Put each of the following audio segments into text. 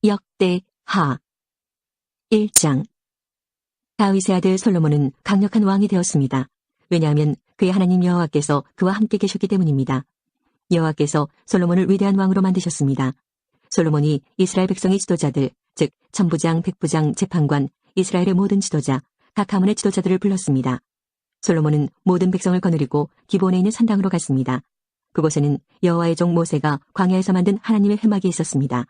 역대하 1장. 다윗의 아들 솔로몬은 강력한 왕이 되었습니다. 왜냐하면 그의 하나님 여호와께서 그와 함께 계셨기 때문입니다. 여호와께서 솔로몬을 위대한 왕으로 만드셨습니다. 솔로몬이 이스라엘 백성의 지도자들, 즉 천부장, 백부장, 재판관, 이스라엘의 모든 지도자, 각 가문의 지도자들을 불렀습니다. 솔로몬은 모든 백성을 거느리고 기브온에 있는 산당으로 갔습니다. 그곳에는 여호와의 종 모세가 광야에서 만든 하나님의 회막이 있었습니다.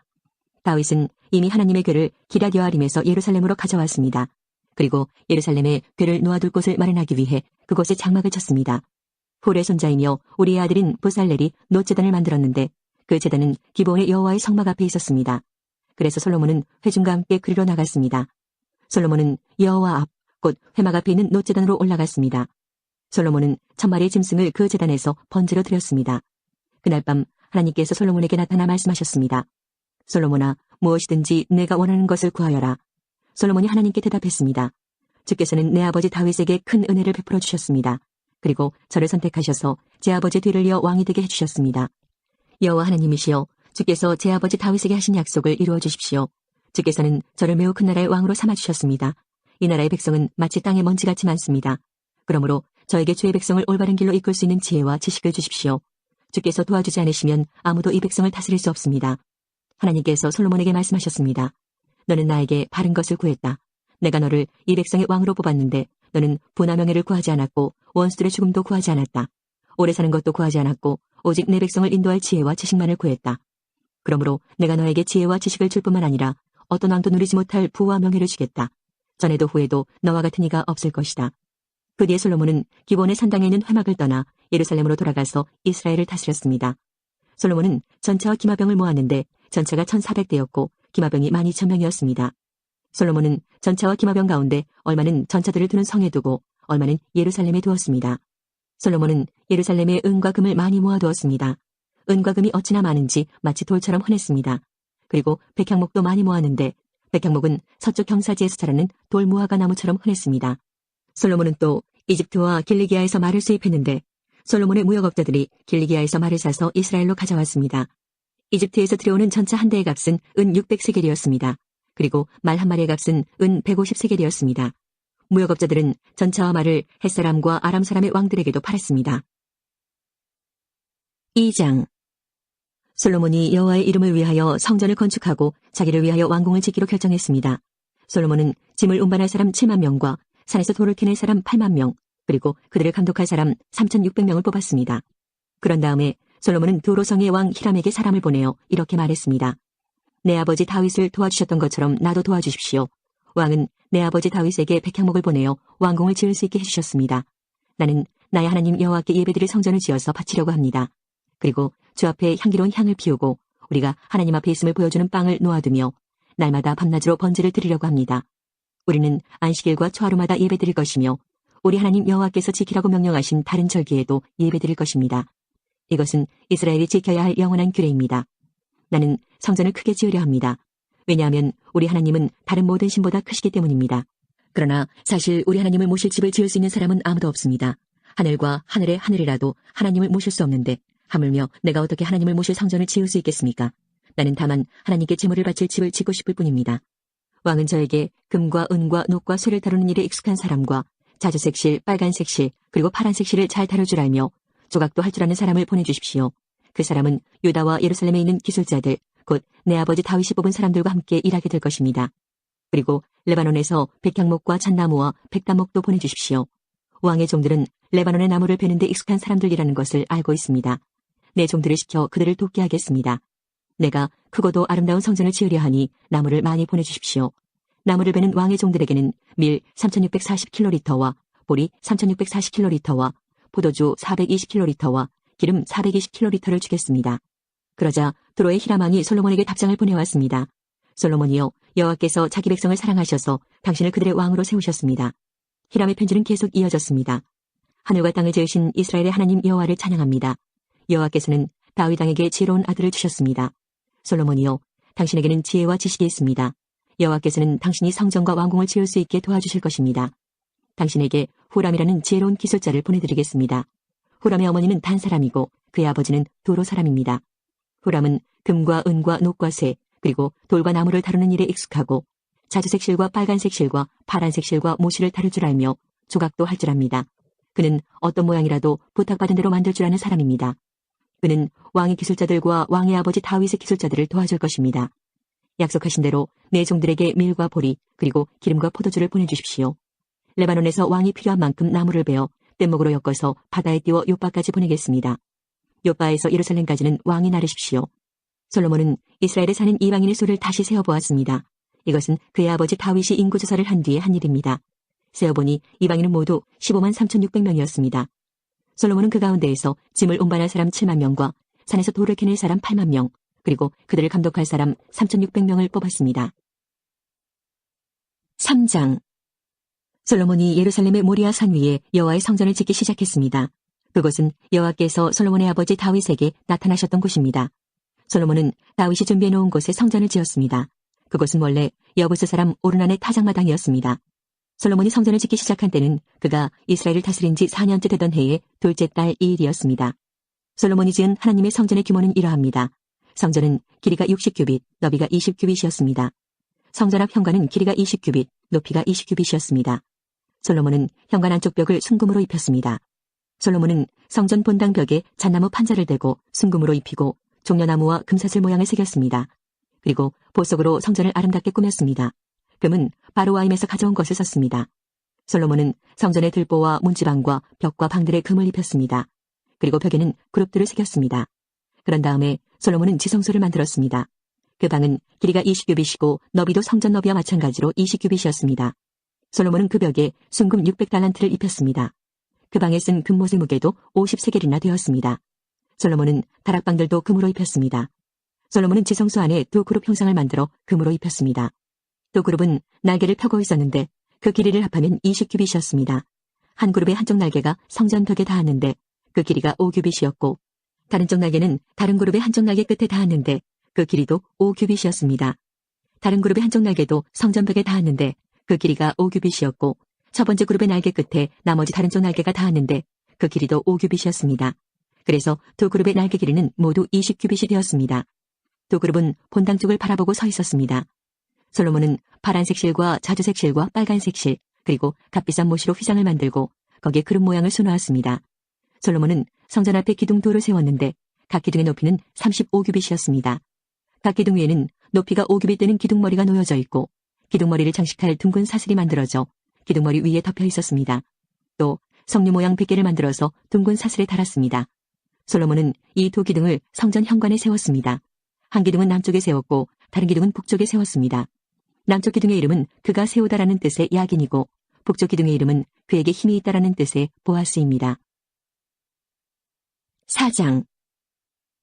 다윗은 이미 하나님의 궤를 기럇 여아림에서 예루살렘으로 가져왔습니다. 그리고 예루살렘에 궤를 놓아둘 곳을 마련하기 위해 그곳에 장막을 쳤습니다. 훌의 손자이며 우리의 아들인 부살렐이 놋제단을 만들었는데 그 제단은 기브온의 여호와의 성막 앞에 있었습니다. 그래서 솔로몬은 회중과 함께 그리로 나갔습니다. 솔로몬은 여호와 앞, 곧 회막 앞에 있는 놋제단으로 올라갔습니다. 솔로몬은 1000마리의 짐승을 그 제단에서 번제로 드렸습니다. 그날 밤 하나님께서 솔로몬에게 나타나 말씀하셨습니다. 솔로몬아, 무엇이든지 내가 원하는 것을 구하여라. 솔로몬이 하나님께 대답했습니다. 주께서는 내 아버지 다윗에게 큰 은혜를 베풀어 주셨습니다. 그리고 저를 선택하셔서 제 아버지 뒤를 이어 왕이 되게 해주셨습니다. 여호와 하나님이시여, 주께서 제 아버지 다윗에게 하신 약속을 이루어 주십시오. 주께서는 저를 매우 큰 나라의 왕으로 삼아주셨습니다. 이 나라의 백성은 마치 땅의 먼지같이 많습니다. 그러므로 저에게 주의 백성을 올바른 길로 이끌 수 있는 지혜와 지식을 주십시오. 주께서 도와주지 않으시면 아무도 이 백성을 다스릴 수 없습니다. 하나님께서 솔로몬에게 말씀하셨습니다. 너는 나에게 바른 것을 구했다. 내가 너를 이 백성의 왕으로 뽑았는데 너는 부나 명예를 구하지 않았고 원수들의 죽음도 구하지 않았다. 오래 사는 것도 구하지 않았고 오직 내 백성을 인도할 지혜와 지식만을 구했다. 그러므로 내가 너에게 지혜와 지식을 줄 뿐만 아니라 어떤 왕도 누리지 못할 부와 명예를 주겠다. 전에도 후에도 너와 같은 이가 없을 것이다. 그 뒤에 솔로몬은 기브온의 산당에 있는 회막을 떠나 예루살렘으로 돌아가서 이스라엘을 다스렸습니다. 솔로몬은 전차와 기마병을 모았는데 전차가 1400대였고 기마병이 12000명이었습니다. 솔로몬은 전차와 기마병 가운데 얼마는 전차들을 두는 성에 두고 얼마는 예루살렘에 두었습니다. 솔로몬은 예루살렘에 은과 금을 많이 모아두었습니다. 은과 금이 어찌나 많은지 마치 돌처럼 흔했습니다. 그리고 백향목도 많이 모았는데 백향목은 서쪽 경사지에서 자라는 돌무화과 나무처럼 흔했습니다. 솔로몬은 또 이집트와 길리기아에서 말을 수입했는데 솔로몬의 무역업자들이 길리기아에서 말을 사서 이스라엘로 가져왔습니다. 이집트에서 들여오는 전차 한 대의 값은 은 600세겔이었습니다. 그리고 말 한 마리의 값은 은 150세겔이었습니다. 무역업자들은 전차와 말을 헷사람과 아람 사람의 왕들에게도 팔았습니다. 2장. 솔로몬이 여호와의 이름을 위하여 성전을 건축하고 자기를 위하여 왕궁을 짓기로 결정했습니다. 솔로몬은 짐을 운반할 사람 7만 명과 산에서 돌을 캐낼 사람 8만 명, 그리고 그들을 감독할 사람 3600명을 뽑았습니다. 그런 다음에 솔로몬은 두로성의 왕 히람에게 사람을 보내어 이렇게 말했습니다. 내 아버지 다윗을 도와주셨던 것처럼 나도 도와주십시오. 왕은 내 아버지 다윗에게 백향목을 보내어 왕궁을 지을 수 있게 해주셨습니다. 나는 나의 하나님 여호와께 예배드릴 성전을 지어서 바치려고 합니다. 그리고 주 앞에 향기로운 향을 피우고 우리가 하나님 앞에 있음을 보여주는 빵을 놓아두며 날마다 밤낮으로 번제를 드리려고 합니다. 우리는 안식일과 초하루마다 예배드릴 것이며 우리 하나님 여호와께서 지키라고 명령하신 다른 절기에도 예배드릴 것입니다. 이것은 이스라엘이 지켜야 할 영원한 규례입니다. 나는 성전을 크게 지으려 합니다. 왜냐하면 우리 하나님은 다른 모든 신보다 크시기 때문입니다. 그러나 사실 우리 하나님을 모실 집을 지을 수 있는 사람은 아무도 없습니다. 하늘과 하늘의 하늘이라도 하나님을 모실 수 없는데 하물며 내가 어떻게 하나님을 모실 성전을 지을 수 있겠습니까? 나는 다만 하나님께 제물을 바칠 집을 짓고 싶을 뿐입니다. 왕은 저에게 금과 은과 녹과 쇠를 다루는 일에 익숙한 사람과 자주색 실, 빨간색 실, 그리고 파란색 실을 잘 다룰 줄 알며 조각도 할 줄 아는 사람을 보내주십시오. 그 사람은 유다와 예루살렘에 있는 기술자들, 곧 내 아버지 다윗이 뽑은 사람들과 함께 일하게 될 것입니다. 그리고 레바논에서 백향목과 잣나무와 백단목도 보내주십시오. 왕의 종들은 레바논의 나무를 베는 데 익숙한 사람들이라는 것을 알고 있습니다. 내 종들을 시켜 그들을 돕게 하겠습니다. 내가 크고도 아름다운 성전을 지으려 하니 나무를 많이 보내주십시오. 나무를 베는 왕의 종들에게는 밀 3640kg와 보리 3640kg와 포도주 420kg와 기름 420kg를 주겠습니다. 그러자 두로의 히람 왕이 솔로몬에게 답장을 보내왔습니다. 솔로몬이여, 여호와께서 자기 백성을 사랑하셔서 당신을 그들의 왕으로 세우셨습니다. 히람의 편지는 계속 이어졌습니다. 하늘과 땅을 지으신 이스라엘의 하나님 여호와를 찬양합니다. 여호와께서는 다윗 왕에게 지혜로운 아들을 주셨습니다. 솔로몬이여, 당신에게는 지혜와 지식이 있습니다. 여호와께서는 당신이 성전과 왕궁을 지을 수 있게 도와주실 것입니다. 당신에게 후람이라는 지혜로운 기술자를 보내드리겠습니다. 후람의 어머니는 단 사람이고 그의 아버지는 두로 사람입니다. 후람은 금과 은과 녹과 쇠, 그리고 돌과 나무를 다루는 일에 익숙하고 자주색 실과 빨간색 실과 파란색 실과 모실을 다룰 줄 알며 조각도 할 줄 압니다. 그는 어떤 모양이라도 부탁받은 대로 만들 줄 아는 사람입니다. 그는 왕의 기술자들과 왕의 아버지 다윗의 기술자들을 도와줄 것입니다. 약속하신 대로 내 종들에게 밀과 보리 그리고 기름과 포도주를 보내주십시오. 레바논에서 왕이 필요한 만큼 나무를 베어 뗏목으로 엮어서 바다에 띄워 요바까지 보내겠습니다. 요바에서 예루살렘까지는 왕이 나르십시오. 솔로몬은 이스라엘에 사는 이방인의 수를 다시 세어보았습니다. 이것은 그의 아버지 다윗이 인구조사를 한 뒤에 한 일입니다. 세어보니 이방인은 모두 15만 3,600명이었습니다. 솔로몬은 그 가운데에서 짐을 운반할 사람 7만 명과 산에서 돌을 캐낼 사람 8만 명, 그리고 그들을 감독할 사람 3,600명을 뽑았습니다. 3장. 솔로몬이 예루살렘의 모리아 산 위에 여호와의 성전을 짓기 시작했습니다. 그곳은 여호와께서 솔로몬의 아버지 다윗에게 나타나셨던 곳입니다. 솔로몬은 다윗이 준비해 놓은 곳에 성전을 지었습니다. 그곳은 원래 여부스 사람 오르난의 타작마당이었습니다. 솔로몬이 성전을 짓기 시작한 때는 그가 이스라엘을 다스린 지 4년째 되던 해의 둘째 달 2일이었습니다. 솔로몬이 지은 하나님의 성전의 규모는 이러합니다. 성전은 길이가 60규빗, 너비가 20규빗이었습니다. 성전 앞 현관은 길이가 20규빗, 높이가 20규빗이었습니다. 솔로몬은 현관 안쪽 벽을 순금으로 입혔습니다. 솔로몬은 성전 본당 벽에 잣나무 판자를 대고 순금으로 입히고 종려나무와 금사슬 모양을 새겼습니다. 그리고 보석으로 성전을 아름답게 꾸몄습니다. 금은 바로와임에서 가져온 것을 썼습니다. 솔로몬은 성전의 들보와 문지방과 벽과 방들에 금을 입혔습니다. 그리고 벽에는 그룹들을 새겼습니다. 그런 다음에 솔로몬은 지성소를 만들었습니다. 그 방은 길이가 20규빗이고 너비도 성전 너비와 마찬가지로 20규빗이었습니다. 솔로몬은 그 벽에 순금 600달란트를 입혔습니다. 그 방에 쓴 금못의 무게도 50세겔이나 되었습니다. 솔로몬은 다락방들도 금으로 입혔습니다. 솔로몬은 지성소 안에 두 그룹 형상을 만들어 금으로 입혔습니다. 두 그룹은 날개를 펴고 있었는데 그 길이를 합하면 20규빗이었습니다. 한 그룹의 한쪽 날개가 성전 벽에 닿았는데 그 길이가 5규빗이었고 다른 쪽 날개는 다른 그룹의 한쪽 날개 끝에 닿았는데 그 길이도 5규빗이었습니다. 다른 그룹의 한쪽 날개도 성전 벽에 닿았는데 그 길이가 5규빗이었고 첫 번째 그룹의 날개 끝에 나머지 다른 쪽 날개가 닿았는데 그 길이도 5규빗이었습니다. 그래서 두 그룹의 날개 길이는 모두 20규빗이 되었습니다. 두 그룹은 본당 쪽을 바라보고 서 있었습니다. 솔로몬은 파란색 실과 자주색 실과 빨간색 실 그리고 값비싼 모시로 휘장을 만들고 거기에 그룹 모양을 수놓았습니다. 솔로몬은 성전 앞에 기둥2를 세웠는데 각 기둥의 높이는 35규빗이었습니다. 각 기둥 위에는 높이가 5규빗 되는 기둥머리가 놓여져 있고 기둥머리를 장식할 둥근 사슬이 만들어져 기둥머리 위에 덮여 있었습니다. 또 석류 모양 100개를 만들어서 둥근 사슬에 달았습니다. 솔로몬은 이 두 기둥을 성전 현관에 세웠습니다. 한 기둥은 남쪽에 세웠고 다른 기둥은 북쪽에 세웠습니다. 남쪽 기둥의 이름은 그가 세우다라는 뜻의 야긴이고 북쪽 기둥의 이름은 그에게 힘이 있다라는 뜻의 보아스입니다. 4장.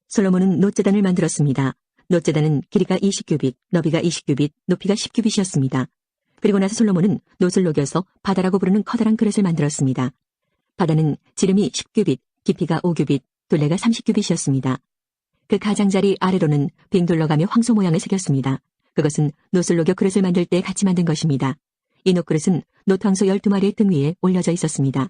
솔로몬은 놋제단을 만들었습니다. 놋제단은 길이가 20규빗, 너비가 20규빗, 높이가 10규빗이었습니다. 그리고 나서 솔로몬은 놋을 녹여서 바다라고 부르는 커다란 그릇을 만들었습니다. 바다는 지름이 10규빗, 깊이가 5규빗, 둘레가 30규빗이었습니다. 그 가장자리 아래로는 빙 둘러가며 황소 모양을 새겼습니다. 그것은 놋을 녹여 그릇을 만들 때 같이 만든 것입니다. 이 놋그릇은 놋황소 12마리의 등 위에 올려져 있었습니다.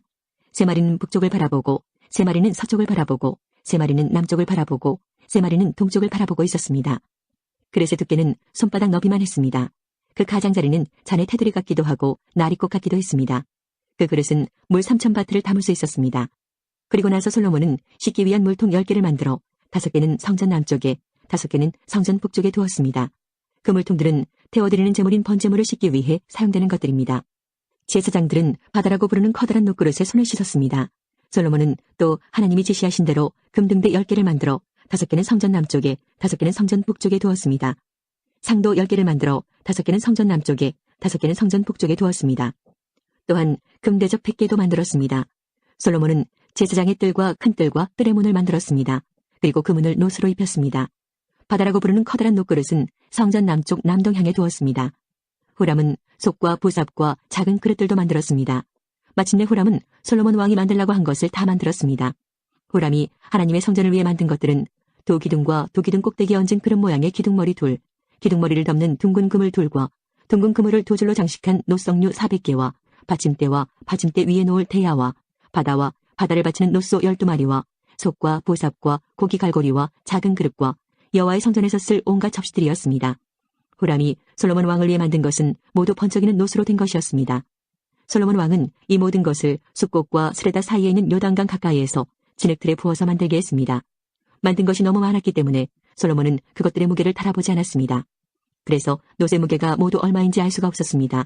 3마리는 북쪽을 바라보고 3마리는 서쪽을 바라보고 3마리는 남쪽을 바라보고 3마리는 동쪽을 바라보고 있었습니다. 그릇의 두께는 손바닥 너비만 했습니다. 그 가장자리는 잔의 테두리 같기도 하고 나리꽃 같기도 했습니다. 그 그릇은 물 3,000바트를 담을 수 있었습니다. 그리고 나서 솔로몬은 씻기 위한 물통 10개를 만들어 5개는 성전 남쪽에 5개는 성전 북쪽에 두었습니다. 그 물통들은 태워드리는 제물인 번제물을 씻기 위해 사용되는 것들입니다. 제사장들은 바다라고 부르는 커다란 놋그릇에 손을 씻었습니다. 솔로몬은 또 하나님이 지시하신 대로 금등대 10개를 만들어 5개는 성전 남쪽에 5개는 성전 북쪽에 두었습니다. 상도 10개를 만들어 5개는 성전 남쪽에 5개는 성전 북쪽에 두었습니다. 또한 금대접 100개도 만들었습니다. 솔로몬은 제사장의 뜰과 큰 뜰과 뜰의 문을 만들었습니다. 그리고 그 문을 놋으로 입혔습니다. 바다라고 부르는 커다란 놋그릇은 성전 남쪽 남동향에 두었습니다. 후람은 솥과 부삽과 작은 그릇들도 만들었습니다. 마침내 후람은 솔로몬 왕이 만들라고 한 것을 다 만들었습니다. 후람이 하나님의 성전을 위해 만든 것들은 두 기둥과 두 기둥 꼭대기에 얹은 그릇 모양의 기둥머리 둘, 기둥머리를 덮는 둥근 그물 둘과 둥근 그물을 두 줄로 장식한 놋석류 400개와 받침대와 받침대 위에 놓을 대야와 바다와 바다를 받치는 놋소 12마리와 솥과 보삽과 고기 갈고리와 작은 그릇과 여호와의 성전에서 쓸 온갖 접시들이었습니다. 후람이 솔로몬 왕을 위해 만든 것은 모두 번쩍이는 노수로 된 것이었습니다. 솔로몬 왕은 이 모든 것을 숲곡과 스레다 사이에 있는 요단강 가까이에서 진흙틀에 부어서 만들게 했습니다. 만든 것이 너무 많았기 때문에 솔로몬은 그것들의 무게를 달아보지 않았습니다. 그래서 노새 무게가 모두 얼마인지 알 수가 없었습니다.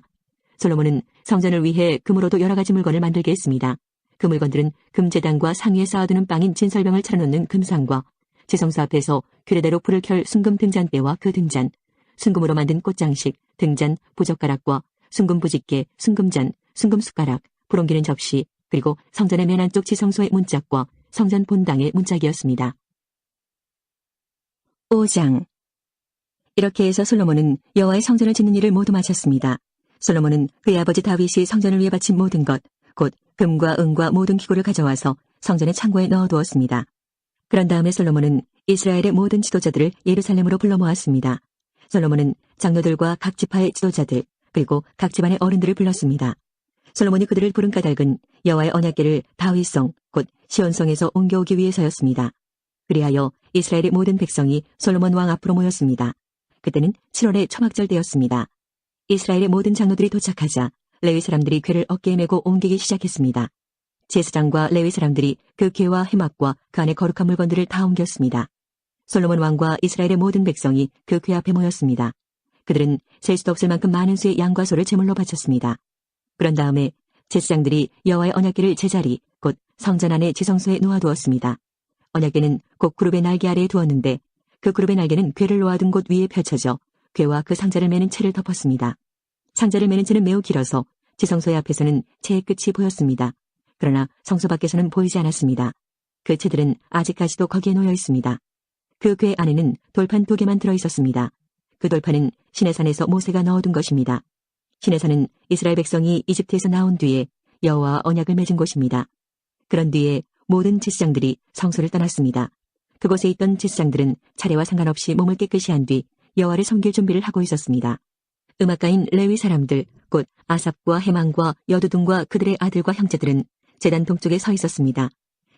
솔로몬은 성전을 위해 금으로도 여러 가지 물건을 만들게 했습니다. 그 물건들은 금제단과 상위에 쌓아두는 빵인 진설병을 차려놓는 금상과 지성소 앞에서 규례대로 불을 켤 순금 등잔대와 그 등잔, 순금으로 만든 꽃장식, 등잔, 부젓가락과 순금 부집개, 순금잔, 순금 숟가락, 부롱기는 접시, 그리고 성전의 맨 안쪽 지성소의 문짝과 성전 본당의 문짝이었습니다. 5장. 이렇게 해서 솔로몬은 여호와의 성전을 짓는 일을 모두 마쳤습니다. 솔로몬은 그의 아버지 다윗이 성전을 위해 바친 모든 것, 곧 금과 은과 모든 기구를 가져와서 성전의 창고에 넣어두었습니다. 그런 다음에 솔로몬은 이스라엘의 모든 지도자들을 예루살렘으로 불러 모았습니다. 솔로몬은 장로들과 각 지파의 지도자들, 그리고 각 집안의 어른들을 불렀습니다. 솔로몬이 그들을 부른 까닭은 여호와의 언약궤를 다윗성, 곧 시온성에서 옮겨오기 위해서였습니다. 그리하여 이스라엘의 모든 백성이 솔로몬 왕 앞으로 모였습니다. 그때는 7월의 초막절 때였습니다. 이스라엘의 모든 장로들이 도착하자 레위 사람들이 궤를 어깨에 메고 옮기기 시작했습니다. 제사장과 레위 사람들이 그 궤와 해막과 그 안에 거룩한 물건들을 다 옮겼습니다. 솔로몬 왕과 이스라엘의 모든 백성이 그 궤 앞에 모였습니다. 그들은 셀 수도 없을 만큼 많은 수의 양과 소를 제물로 바쳤습니다. 그런 다음에 제사장들이 여호와의 언약궤를 제자리, 곧 성전 안의 지성소에 놓아두었습니다. 언약궤는 곧 그룹의 날개 아래에 두었는데 그 그룹의 날개는 궤를 놓아둔 곳 위에 펼쳐져 궤와 그 상자를 매는 채를 덮었습니다. 상자를 매는 채는 매우 길어서 지성소의 앞에서는 채의 끝이 보였습니다. 그러나 성소 밖에서는 보이지 않았습니다. 그 채들은 아직까지도 거기에 놓여 있습니다. 그 궤 안에는 돌판 2개만 들어 있었습니다. 그 돌판은 시내산에서 모세가 넣어둔 것입니다. 시내산은 이스라엘 백성이 이집트에서 나온 뒤에 여호와와 언약을 맺은 곳입니다. 그런 뒤에 모든 제사장들이 성소를 떠났습니다. 그곳에 있던 제사장들은 차례와 상관없이 몸을 깨끗이 한 뒤 여호와를 섬길 준비를 하고 있었습니다. 음악가인 레위 사람들, 곧 아삽과 해망과 여두둔과 그들의 아들과 형제들은 제단 동쪽에 서 있었습니다.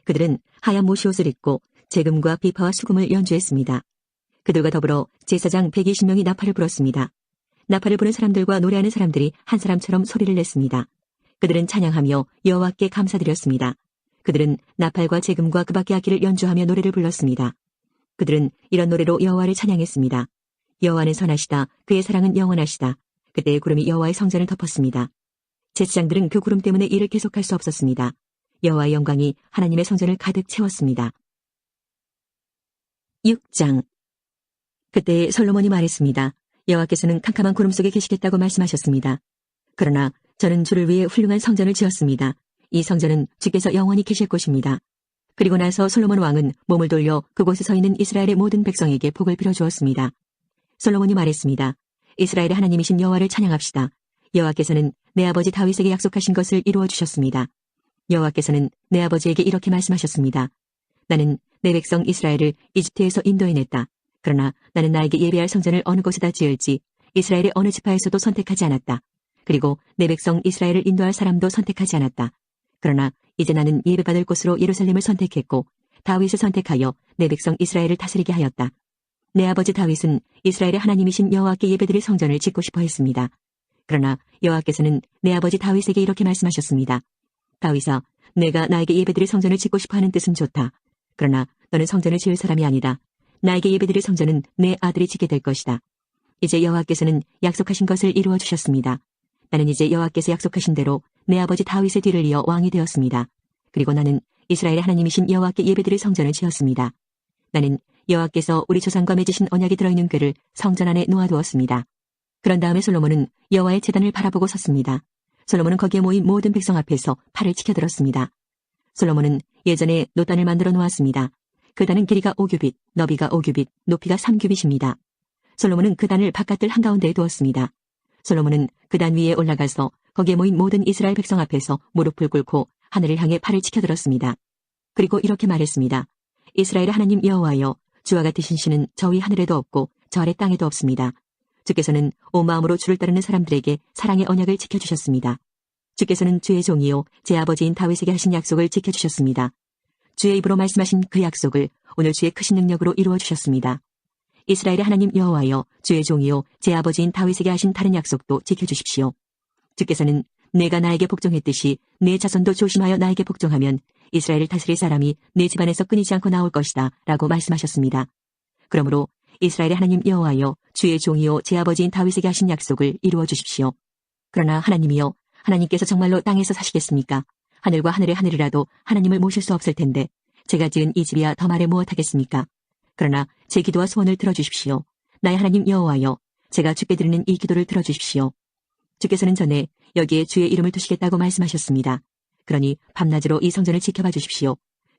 그들은 하얀 모시옷을 입고 재금과 비파와 수금을 연주했습니다. 그들과 더불어 제사장 120명이 나팔을 불었습니다. 나팔을 부는 사람들과 노래하는 사람들이 한 사람처럼 소리를 냈습니다. 그들은 찬양하며 여호와께 감사드렸습니다. 그들은 나팔과 재금과 그 밖의 악기를 연주하며 노래를 불렀습니다. 그들은 이런 노래로 여호와를 찬양했습니다. 여호와는 선하시다. 그의 사랑은 영원하시다. 그때 구름이 여호와의 성전을 덮었습니다. 제사장들은 그 구름 때문에 일을 계속할 수 없었습니다. 여호와의 영광이 하나님의 성전을 가득 채웠습니다. 6장. 그때 솔로몬이 말했습니다. 여호와께서는 캄캄한 구름 속에 계시겠다고 말씀하셨습니다. 그러나 저는 주를 위해 훌륭한 성전을 지었습니다. 이 성전은 주께서 영원히 계실 곳입니다. 그리고 나서 솔로몬 왕은 몸을 돌려 그곳에 서 있는 이스라엘의 모든 백성에게 복을 빌어주었습니다. 솔로몬이 말했습니다. 이스라엘의 하나님이신 여호와를 찬양합시다. 여호와께서는 내 아버지 다윗에게 약속하신 것을 이루어 주셨습니다. 여호와께서는 내 아버지에게 이렇게 말씀하셨습니다. 나는 내 백성 이스라엘을 이집트에서 인도해냈다. 그러나 나는 나에게 예배할 성전을 어느 곳에다 지을지 이스라엘의 어느 지파에서도 선택하지 않았다. 그리고 내 백성 이스라엘을 인도할 사람도 선택하지 않았다. 그러나 이제 나는 예배받을 곳으로 예루살렘을 선택했고 다윗을 선택하여 내 백성 이스라엘을 다스리게 하였다. 내 아버지 다윗은 이스라엘의 하나님이신 여호와께 예배드릴 성전을 짓고 싶어 했습니다. 그러나 여호와께서는 내 아버지 다윗에게 이렇게 말씀하셨습니다. 다윗아, 내가 나에게 예배드릴 성전을 짓고 싶어 하는 뜻은 좋다. 그러나 너는 성전을 지을 사람이 아니다. 나에게 예배드릴 성전은 내 아들이 짓게 될 것이다. 이제 여호와께서는 약속하신 것을 이루어 주셨습니다. 나는 이제 여호와께서 약속하신 대로 내 아버지 다윗의 뒤를 이어 왕이 되었습니다. 그리고 나는 이스라엘의 하나님이신 여호와께 예배드릴 성전을 지었습니다. 나는 여호와께서 우리 조상과 맺으신 언약이 들어있는 궤를 성전 안에 놓아두었습니다. 그런 다음에 솔로몬은 여호와의 제단을 바라보고 섰습니다. 솔로몬은 거기에 모인 모든 백성 앞에서 팔을 치켜들었습니다. 솔로몬은 예전에 노단을 만들어 놓았습니다. 그 단은 길이가 5규빗, 너비가 5규빗, 높이가 3규빗입니다. 솔로몬은 그 단을 바깥들 한가운데에 두었습니다. 솔로몬은 그 단 위에 올라가서 거기에 모인 모든 이스라엘 백성 앞에서 무릎을 꿇고 하늘을 향해 팔을 치켜들었습니다. 그리고 이렇게 말했습니다. 이스라엘의 하나님 여호와여, 주와 같으신 신은 저 위 하늘에도 없고 저 아래 땅에도 없습니다. 주께서는 온 마음으로 주를 따르는 사람들에게 사랑의 언약을 지켜주셨습니다. 주께서는 주의 종이요 제 아버지인 다윗에게 하신 약속을 지켜주셨습니다. 주의 입으로 말씀하신 그 약속을 오늘 주의 크신 능력으로 이루어 주셨습니다. 이스라엘의 하나님 여호와여, 주의 종이요 제 아버지인 다윗에게 하신 다른 약속도 지켜주십시오. 주께서는 내가 나에게 복종했듯이 내 자손도 조심하여 나에게 복종하면 이스라엘을 다스릴 사람이 내 집안에서 끊이지 않고 나올 것이다 라고 말씀하셨습니다. 그러므로 이스라엘의 하나님 여호와여, 주의 종이요 제 아버지인 다윗에게 하신 약속을 이루어 주십시오. 그러나 하나님이여, 하나님께서 정말로 땅에서 사시겠습니까? 하늘과 하늘의 하늘이라도 하나님을 모실 수 없을 텐데 제가 지은 이 집이야 더 말해 무엇하겠습니까? 그러나 제 기도와 소원을 들어주십시오. 나의 하나님 여호와여, 제가 주께 드리는 이 기도를 들어주십시오. 주께서는 전에 여기에 주의 이름을 두시겠다고 말씀하셨습니다. 그러니 밤낮으로 이 성전을 지켜봐 주십시오.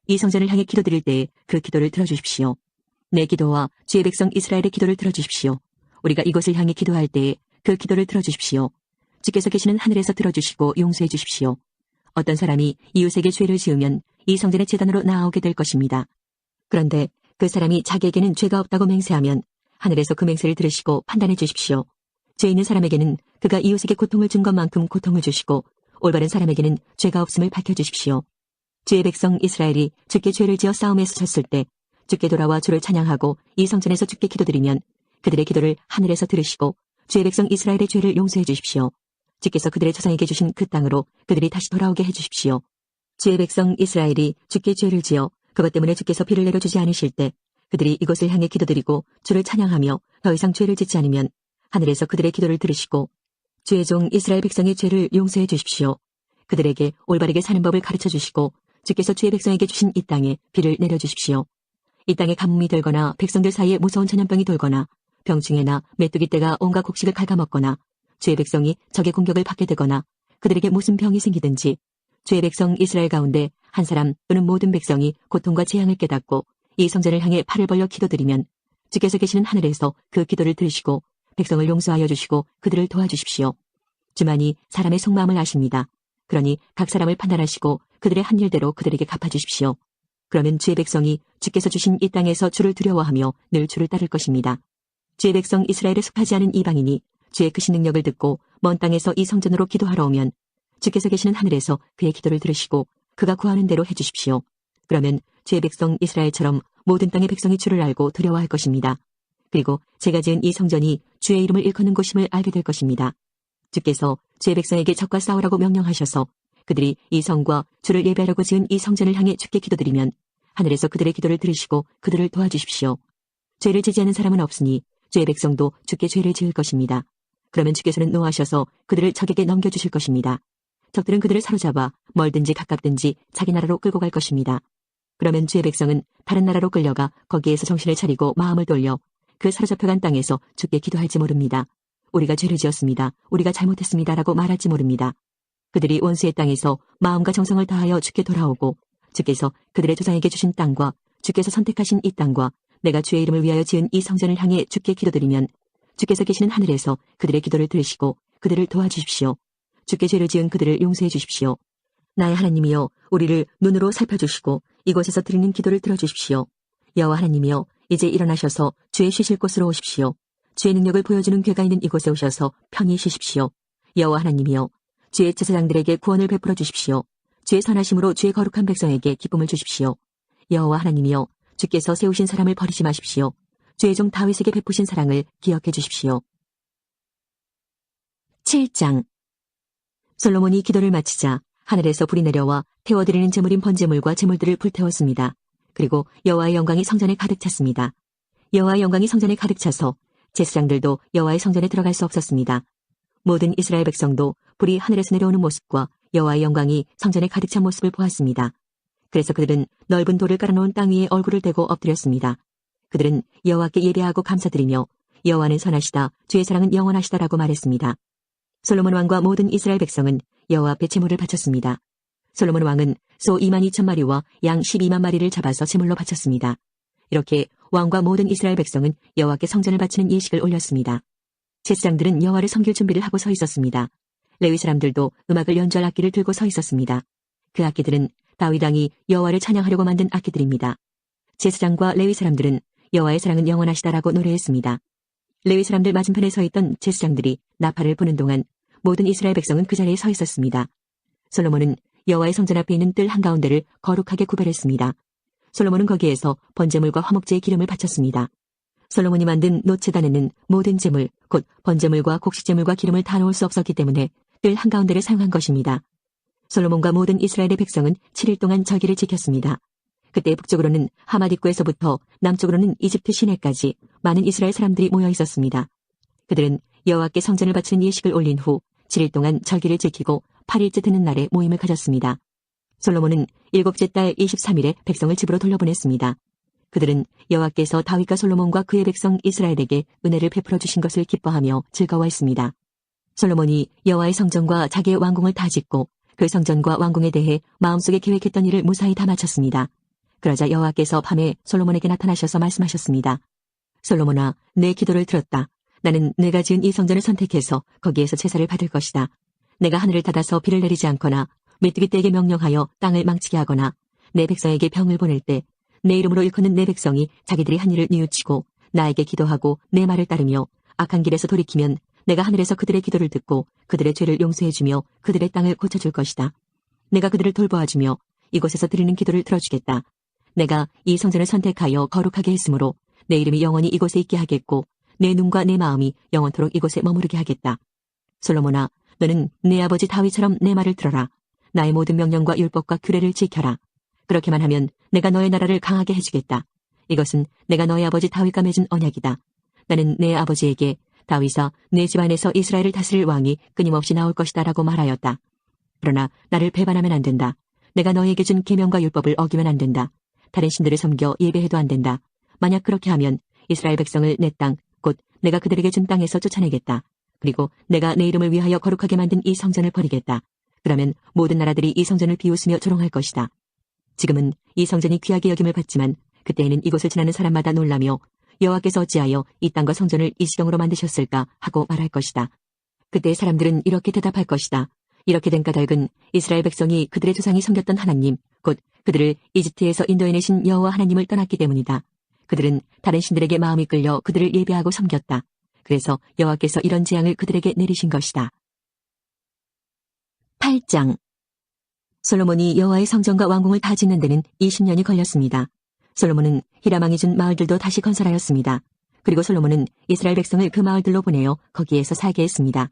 이 성전을 향해 기도드릴 때에 그 기도를 들어주십시오. 내 기도와 주의 백성 이스라엘의 기도를 들어주십시오. 우리가 이곳을 향해 기도할 때에 그 기도를 들어주십시오. 주께서 계시는 하늘에서 들어주시고 용서해 주십시오. 어떤 사람이 이웃에게 죄를 지으면 이 성전의 제단으로 나아오게 될 것입니다. 그런데 그 사람이 자기에게는 죄가 없다고 맹세하면 하늘에서 그 맹세를 들으시고 판단해 주십시오. 죄 있는 사람에게는 그가 이웃에게 고통을 준 것만큼 고통을 주시고 올바른 사람에게는 죄가 없음을 밝혀주십시오. 주의 백성 이스라엘이 주께 죄를 지어 싸움에서 졌을 때 주께 돌아와 주를 찬양하고 이 성전에서 주께 기도드리면 그들의 기도를 하늘에서 들으시고 주의 백성 이스라엘의 죄를 용서해 주십시오. 주께서 그들의 조상에게 주신 그 땅으로 그들이 다시 돌아오게 해 주십시오. 주의 백성 이스라엘이 주께 죄를 지어 그것 때문에 주께서 비를 내려주지 않으실 때 그들이 이곳을 향해 기도드리고 주를 찬양하며 더 이상 죄를 짓지 않으면 하늘에서 그들의 기도를 들으시고 주의 종 이스라엘 백성의 죄를 용서해 주십시오. 그들에게 올바르게 사는 법을 가르쳐 주시고 주께서 주의 백성에게 주신 이 땅에 비를 내려주십시오. 이 땅에 가뭄이 들거나 백성들 사이에 무서운 전염병이 돌거나 병충해나 메뚜기 떼가 온갖 곡식을 갉아먹거나 주의 백성이 적의 공격을 받게 되거나 그들에게 무슨 병이 생기든지 주의 백성 이스라엘 가운데 한 사람 또는 모든 백성이 고통과 재앙을 깨닫고 이 성전을 향해 팔을 벌려 기도드리면 주께서 계시는 하늘에서 그 기도를 들으시고 백성을 용서하여 주시고 그들을 도와주십시오. 주만이 사람의 속마음을 아십니다. 그러니 각 사람을 판단하시고 그들의 한 일대로 그들에게 갚아주십시오. 그러면 주의 백성이 주께서 주신 이 땅에서 주를 두려워하며 늘 주를 따를 것입니다. 주의 백성 이스라엘에 속하지 않은 이방인이 주의 크신 능력을 듣고 먼 땅에서 이 성전으로 기도하러 오면 주께서 계시는 하늘에서 그의 기도를 들으시고 그가 구하는 대로 해주십시오. 그러면 주의 백성 이스라엘처럼 모든 땅의 백성이 주를 알고 두려워할 것입니다. 그리고 제가 지은 이 성전이 주의 이름을 일컫는 곳임을 알게 될 것입니다. 주께서 주의 백성에게 적과 싸우라고 명령하셔서 그들이 이 성과 주를 예배하려고 지은 이 성전을 향해 주께 기도드리면 하늘에서 그들의 기도를 들으시고 그들을 도와주십시오. 죄를 지지 않은 사람은 없으니 주의 백성도 주께 죄를 지을 것입니다. 그러면 주께서는 노하셔서 그들을 적에게 넘겨주실 것입니다. 적들은 그들을 사로잡아 멀든지 가깝든지 자기 나라로 끌고 갈 것입니다. 그러면 주의 백성은 다른 나라로 끌려가 거기에서 정신을 차리고 마음을 돌려 그 사로잡혀간 땅에서 주께 기도할지 모릅니다. 우리가 죄를 지었습니다. 우리가 잘못했습니다. 라고 말할지 모릅니다. 그들이 원수의 땅에서 마음과 정성을 다하여 주께 돌아오고 주께서 그들의 조상에게 주신 땅과 주께서 선택하신 이 땅과 내가 주의 이름을 위하여 지은 이 성전을 향해 주께 기도드리면 주께서 계시는 하늘에서 그들의 기도를 들으시고 그들을 도와주십시오. 주께 죄를 지은 그들을 용서해 주십시오. 나의 하나님이여, 우리를 눈으로 살펴주시고 이곳에서 드리는 기도를 들어주십시오. 여호와 하나님이여, 이제 일어나셔서 주의 쉬실 곳으로 오십시오. 주의 능력을 보여주는 궤가 있는 이곳에 오셔서 편히 쉬십시오. 여호와 하나님이여, 주의 제사장들에게 구원을 베풀어 주십시오. 주의 선하심으로 주의 거룩한 백성에게 기쁨을 주십시오. 여호와 하나님이여, 주께서 세우신 사람을 버리지 마십시오. 주의 종 다윗에게 베푸신 사랑을 기억해 주십시오. 7장. 솔로몬이 기도를 마치자 하늘에서 불이 내려와 태워드리는 제물인 번제물과 제물들을 불태웠습니다. 그리고 여호와의 영광이 성전에 가득 찼습니다. 여호와의 영광이 성전에 가득 차서 제사장들도 여호와의 성전에 들어갈 수 없었습니다. 모든 이스라엘 백성도 불이 하늘에서 내려오는 모습과 여호와의 영광이 성전에 가득 찬 모습을 보았습니다. 그래서 그들은 넓은 돌을 깔아놓은 땅 위에 얼굴을 대고 엎드렸습니다. 그들은 여호와께 예배하고 감사드리며 여호와는 선하시다, 주의 사랑은 영원하시다라고 말했습니다. 솔로몬 왕과 모든 이스라엘 백성은 여호와 앞에 제물을 바쳤습니다. 솔로몬 왕은 소 22,000마리와 양 12만 마리를 잡아서 제물로 바쳤습니다. 이렇게 왕과 모든 이스라엘 백성은 여호와께 성전을 바치는 예식을 올렸습니다. 제사장들은 여호와를 섬길 준비를 하고 서 있었습니다. 레위 사람들도 음악을 연주할 악기를 들고 서 있었습니다. 그 악기들은 다윗 왕이 여호와를 찬양하려고 만든 악기들입니다. 제사장과 레위 사람들은 여호와의 사랑은 영원하시다라고 노래했습니다. 레위 사람들 맞은편에 서 있던 제사장들이 나팔을 부는 동안 모든 이스라엘 백성은 그 자리에 서 있었습니다. 솔로몬은 여호와의 성전 앞에 있는 뜰 한가운데를 거룩하게 구별했습니다. 솔로몬은 거기에서 번제물과 화목제의 기름을 바쳤습니다. 솔로몬이 만든 노제단에는 모든 제물, 곧 번제물과 곡식제물과 기름을 다 놓을 수 없었기 때문에 뜰 한가운데를 사용한 것입니다. 솔로몬과 모든 이스라엘의 백성은 7일 동안 절기를 지켰습니다. 그때 북쪽으로는 하맛 입구에서부터 남쪽으로는 이집트 시내까지 많은 이스라엘 사람들이 모여 있었습니다. 그들은 여호와께 성전을 바치는 예식을 올린 후 7일 동안 절기를 지키고 8일째 되는 날에 모임을 가졌습니다. 솔로몬은 7째 달 23일에 백성을 집으로 돌려보냈습니다. 그들은 여호와께서 다윗과 솔로몬과 그의 백성 이스라엘에게 은혜를 베풀어 주신 것을 기뻐하며 즐거워했습니다. 솔로몬이 여호와의 성전과 자기의 왕궁을 다 짓고 그 성전과 왕궁에 대해 마음속에 계획했던 일을 무사히 다 마쳤습니다. 그러자 여호와께서 밤에 솔로몬에게 나타나셔서 말씀하셨습니다. 솔로몬아, 내 기도를 들었다. 나는 내가 지은 이 성전을 선택해서 거기에서 제사를 받을 것이다. 내가 하늘을 닫아서 비를 내리지 않거나 메뚜기 떼에게 명령하여 땅을 망치게 하거나 내 백성에게 병을 보낼 때 내 이름으로 일컫는 내 백성이 자기들이 한 일을 뉘우치고 나에게 기도하고 내 말을 따르며 악한 길에서 돌이키면 내가 하늘에서 그들의 기도를 듣고 그들의 죄를 용서해주며 그들의 땅을 고쳐줄 것이다. 내가 그들을 돌보아주며 이곳에서 드리는 기도를 들어주겠다. 내가 이 성전을 선택하여 거룩하게 했으므로 내 이름이 영원히 이곳에 있게 하겠고 내 눈과 내 마음이 영원토록 이곳에 머무르게 하겠다. 솔로몬아, 너는 내 아버지 다윗처럼 내 말을 들어라. 나의 모든 명령과 율법과 규례를 지켜라. 그렇게만 하면 내가 너의 나라를 강하게 해주겠다. 이것은 내가 너의 아버지 다윗과 맺은 언약이다. 나는 내 아버지에게 다윗아, 내 집안에서 이스라엘을 다스릴 왕이 끊임없이 나올 것이다 라고 말하였다. 그러나 나를 배반하면 안 된다. 내가 너에게 준 계명과 율법을 어기면 안 된다. 다른 신들을 섬겨 예배해도 안 된다. 만약 그렇게 하면 이스라엘 백성을 내 땅, 곧 내가 그들에게 준 땅에서 쫓아내겠다. 그리고 내가 내 이름을 위하여 거룩하게 만든 이 성전을 버리겠다. 그러면 모든 나라들이 이 성전을 비웃으며 조롱할 것이다. 지금은 이 성전이 귀하게 여김을 받지만 그때에는 이곳을 지나는 사람마다 놀라며 여호와께서 어찌하여 이 땅과 성전을 이 지경으로 만드셨을까 하고 말할 것이다. 그때 사람들은 이렇게 대답할 것이다. 이렇게 된 까닭은 이스라엘 백성이 그들의 조상이 섬겼던 하나님, 곧 그들을 이집트에서 인도해내신 여호와 하나님을 떠났기 때문이다. 그들은 다른 신들에게 마음이 끌려 그들을 예배하고 섬겼다. 그래서 여호와께서 이런 재앙을 그들에게 내리신 것이다. 8장. 솔로몬이 여호와의 성전과 왕궁을 다 짓는 데는 20년이 걸렸습니다. 솔로몬은 히람왕이 준 마을들도 다시 건설하였습니다. 그리고 솔로몬은 이스라엘 백성을 그 마을들로 보내어 거기에서 살게 했습니다.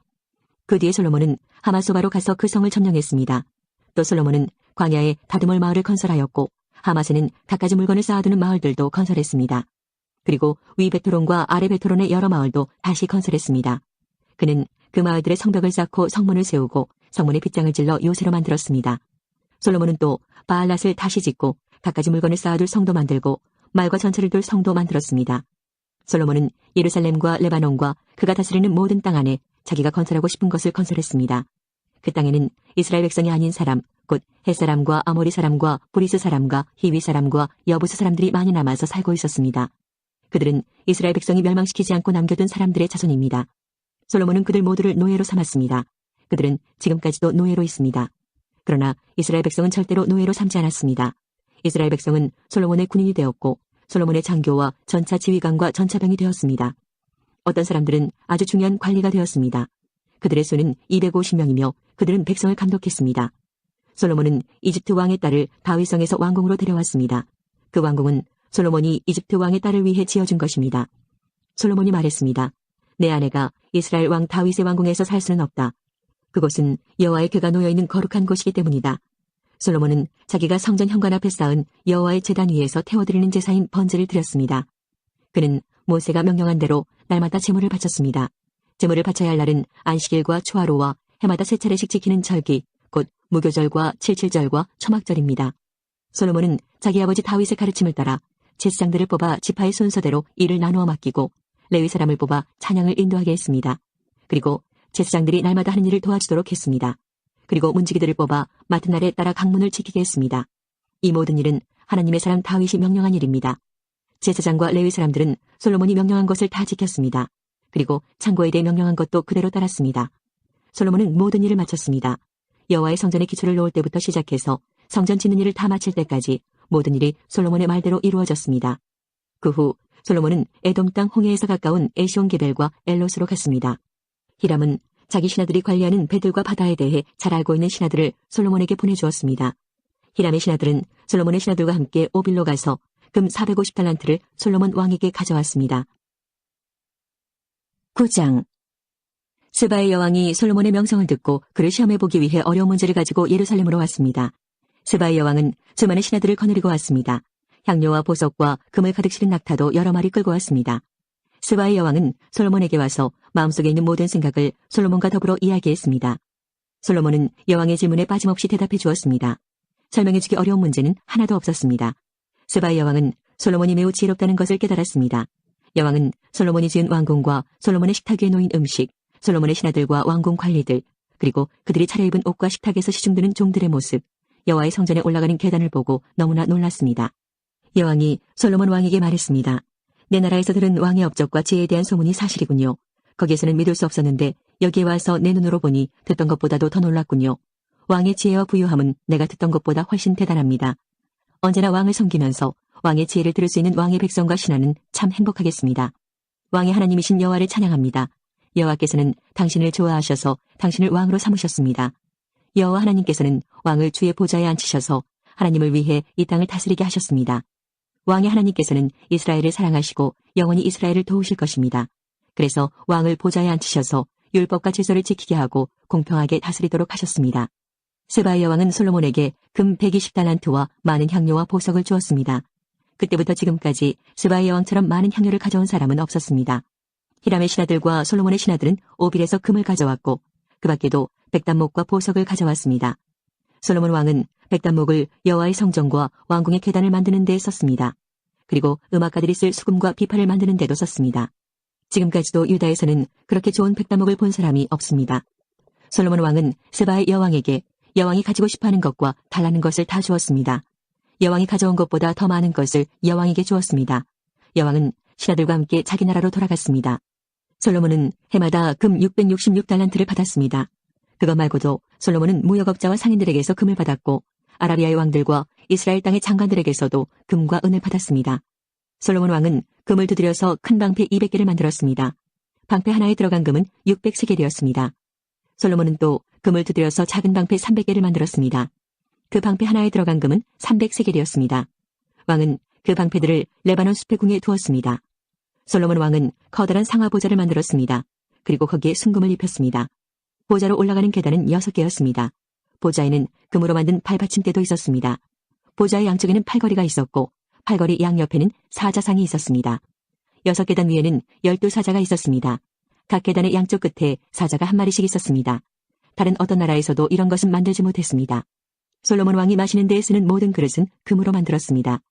그 뒤에 솔로몬은 하마소바로 가서 그 성을 점령했습니다. 또 솔로몬은 광야에 다드몰 마을을 건설하였고 하맛에는 갖가지 물건을 쌓아두는 마을들도 건설했습니다. 그리고 위 베토론과 아래 베토론의 여러 마을도 다시 건설했습니다. 그는 그 마을들의 성벽을 쌓고 성문을 세우고 성문에 빗장을 찔러 요새로 만들었습니다. 솔로몬은 또 바알랏을 다시 짓고 갖가지 물건을 쌓아둘 성도 만들고 말과 전체를 둘 성도 만들었습니다. 솔로몬은 예루살렘과 레바논과 그가 다스리는 모든 땅 안에 자기가 건설하고 싶은 것을 건설했습니다. 그 땅에는 이스라엘 백성이 아닌 사람, 곧 헷사람과 아모리 사람과 브리스 사람과 히위 사람과 여부스 사람들이 많이 남아서 살고 있었습니다. 그들은 이스라엘 백성이 멸망시키지 않고 남겨둔 사람들의 자손입니다. 솔로몬은 그들 모두를 노예로 삼았습니다. 그들은 지금까지도 노예로 있습니다. 그러나 이스라엘 백성은 절대로 노예로 삼지 않았습니다. 이스라엘 백성은 솔로몬의 군인이 되었고 솔로몬의 장교와 전차 지휘관과 전차병이 되었습니다. 어떤 사람들은 아주 중요한 관리가 되었습니다. 그들의 수는 250명이며 그들은 백성을 감독했습니다. 솔로몬은 이집트 왕의 딸을 다윗성에서 왕궁으로 데려왔습니다. 그 왕궁은 솔로몬이 이집트 왕의 딸을 위해 지어준 것입니다. 솔로몬이 말했습니다. 내 아내가 이스라엘 왕 다윗의 왕궁에서 살 수는 없다. 그곳은 여호와의 궤가 놓여있는 거룩한 곳이기 때문이다. 솔로몬은 자기가 성전 현관 앞에 쌓은 여호와의 제단 위에서 태워드리는 제사인 번제를 드렸습니다. 그는 모세가 명령한 대로 날마다 제물을 바쳤습니다. 제물을 바쳐야 할 날은 안식일과 초하루와 해마다 3차례씩 지키는 절기, 곧 무교절과 칠칠절과 초막절입니다. 솔로몬은 자기 아버지 다윗의 가르침을 따라 제사장들을 뽑아 지파의 순서대로 일을 나누어 맡기고 레위 사람을 뽑아 찬양을 인도하게 했습니다. 그리고 제사장들이 날마다 하는 일을 도와주도록 했습니다. 그리고 문지기들을 뽑아 맡은 날에 따라 강문을 지키게 했습니다. 이 모든 일은 하나님의 사람 다윗이 명령한 일입니다. 제사장과 레위 사람들은 솔로몬이 명령한 것을 다 지켰습니다. 그리고 창고에 대해 명령한 것도 그대로 따랐습니다. 솔로몬은 모든 일을 마쳤습니다. 여호와의 성전의 기초를 놓을 때부터 시작해서 성전 짓는 일을 다 마칠 때까지 모든 일이 솔로몬의 말대로 이루어졌습니다. 그 후 솔로몬은 에돔 땅 홍해에서 가까운 에시온게벨과 엘롯으로 갔습니다. 히람은 자기 신하들이 관리하는 배들과 바다에 대해 잘 알고 있는 신하들을 솔로몬에게 보내주었습니다. 히람의 신하들은 솔로몬의 신하들과 함께 오빌로 가서 금 450달란트를 솔로몬 왕에게 가져왔습니다. 9장. 스바의 여왕이 솔로몬의 명성을 듣고 그를 시험해보기 위해 어려운 문제를 가지고 예루살렘으로 왔습니다. 스바의 여왕은 수많은 신하들을 거느리고 왔습니다. 향료와 보석과 금을 가득 실은 낙타도 여러 마리 끌고 왔습니다. 스바의 여왕은 솔로몬에게 와서 마음속에 있는 모든 생각을 솔로몬과 더불어 이야기했습니다. 솔로몬은 여왕의 질문에 빠짐없이 대답해 주었습니다. 설명해주기 어려운 문제는 하나도 없었습니다. 스바의 여왕은 솔로몬이 매우 지혜롭다는 것을 깨달았습니다. 여왕은 솔로몬이 지은 왕궁과 솔로몬의 식탁 위에 놓인 음식, 솔로몬의 신하들과 왕궁 관리들, 그리고 그들이 차려입은 옷과 식탁에서 시중드는 종들의 모습, 여호와의 성전에 올라가는 계단을 보고 너무나 놀랐습니다. 여왕이 솔로몬 왕에게 말했습니다. 내 나라에서 들은 왕의 업적과 지혜에 대한 소문이 사실이군요. 거기에서는 믿을 수 없었는데 여기에 와서 내 눈으로 보니 듣던 것보다도 더 놀랐군요. 왕의 지혜와 부유함은 내가 듣던 것보다 훨씬 대단합니다. 언제나 왕을 섬기면서 왕의 지혜를 들을 수 있는 왕의 백성과 신하는 참 행복하겠습니다. 왕의 하나님이신 여호와를 찬양합니다. 여호와께서는 당신을 좋아하셔서 당신을 왕으로 삼으셨습니다. 여호와 하나님께서는 왕을 주의 보좌에 앉히셔서 하나님을 위해 이 땅을 다스리게 하셨습니다. 왕의 하나님께서는 이스라엘을 사랑하시고 영원히 이스라엘을 도우실 것입니다. 그래서 왕을 보좌에 앉히셔서 율법과 질서를 지키게 하고 공평하게 다스리도록 하셨습니다. 스바의 여왕은 솔로몬에게 금 120달란트와 많은 향료와 보석을 주었습니다. 그때부터 지금까지 스바의 여왕처럼 많은 향료를 가져온 사람은 없었습니다. 히람의 신하들과 솔로몬의 신하들은 오빌에서 금을 가져왔고 그 밖에도 백단목과 보석을 가져왔습니다. 솔로몬 왕은 백단목을 여호와의 성전과 왕궁의 계단을 만드는 데 썼습니다. 그리고 음악가들이 쓸 수금과 비파를 만드는 데도 썼습니다. 지금까지도 유다에서는 그렇게 좋은 백단목을 본 사람이 없습니다. 솔로몬 왕은 스바의 여왕에게 여왕이 가지고 싶어하는 것과 달라는 것을 다 주었습니다. 여왕이 가져온 것보다 더 많은 것을 여왕에게 주었습니다. 여왕은 신하들과 함께 자기 나라로 돌아갔습니다. 솔로몬은 해마다 금 666달란트를 받았습니다. 그것 말고도 솔로몬은 무역업자와 상인들에게서 금을 받았고 아라비아의 왕들과 이스라엘 땅의 장관들에게서도 금과 은을 받았습니다. 솔로몬 왕은 금을 두드려서 큰 방패 200개를 만들었습니다. 방패 하나에 들어간 금은 600세겔이었습니다. 솔로몬은 또 금을 두드려서 작은 방패 300개를 만들었습니다. 그 방패 하나에 들어간 금은 300세겔이었습니다. 왕은 그 방패들을 레바논 숲의 궁에 두었습니다. 솔로몬 왕은 커다란 상하 보좌를 만들었습니다. 그리고 거기에 순금을 입혔습니다. 보좌로 올라가는 계단은 6개였습니다. 보좌에는 금으로 만든 발받침대도 있었습니다. 보좌의 양쪽에는 팔걸이가 있었고 팔걸이 양옆에는 사자상이 있었습니다. 6계단 위에는 12사자가 있었습니다. 각 계단의 양쪽 끝에 사자가 한 마리씩 있었습니다. 다른 어떤 나라에서도 이런 것은 만들지 못했습니다. 솔로몬 왕이 마시는 데에 쓰는 모든 그릇은 금으로 만들었습니다.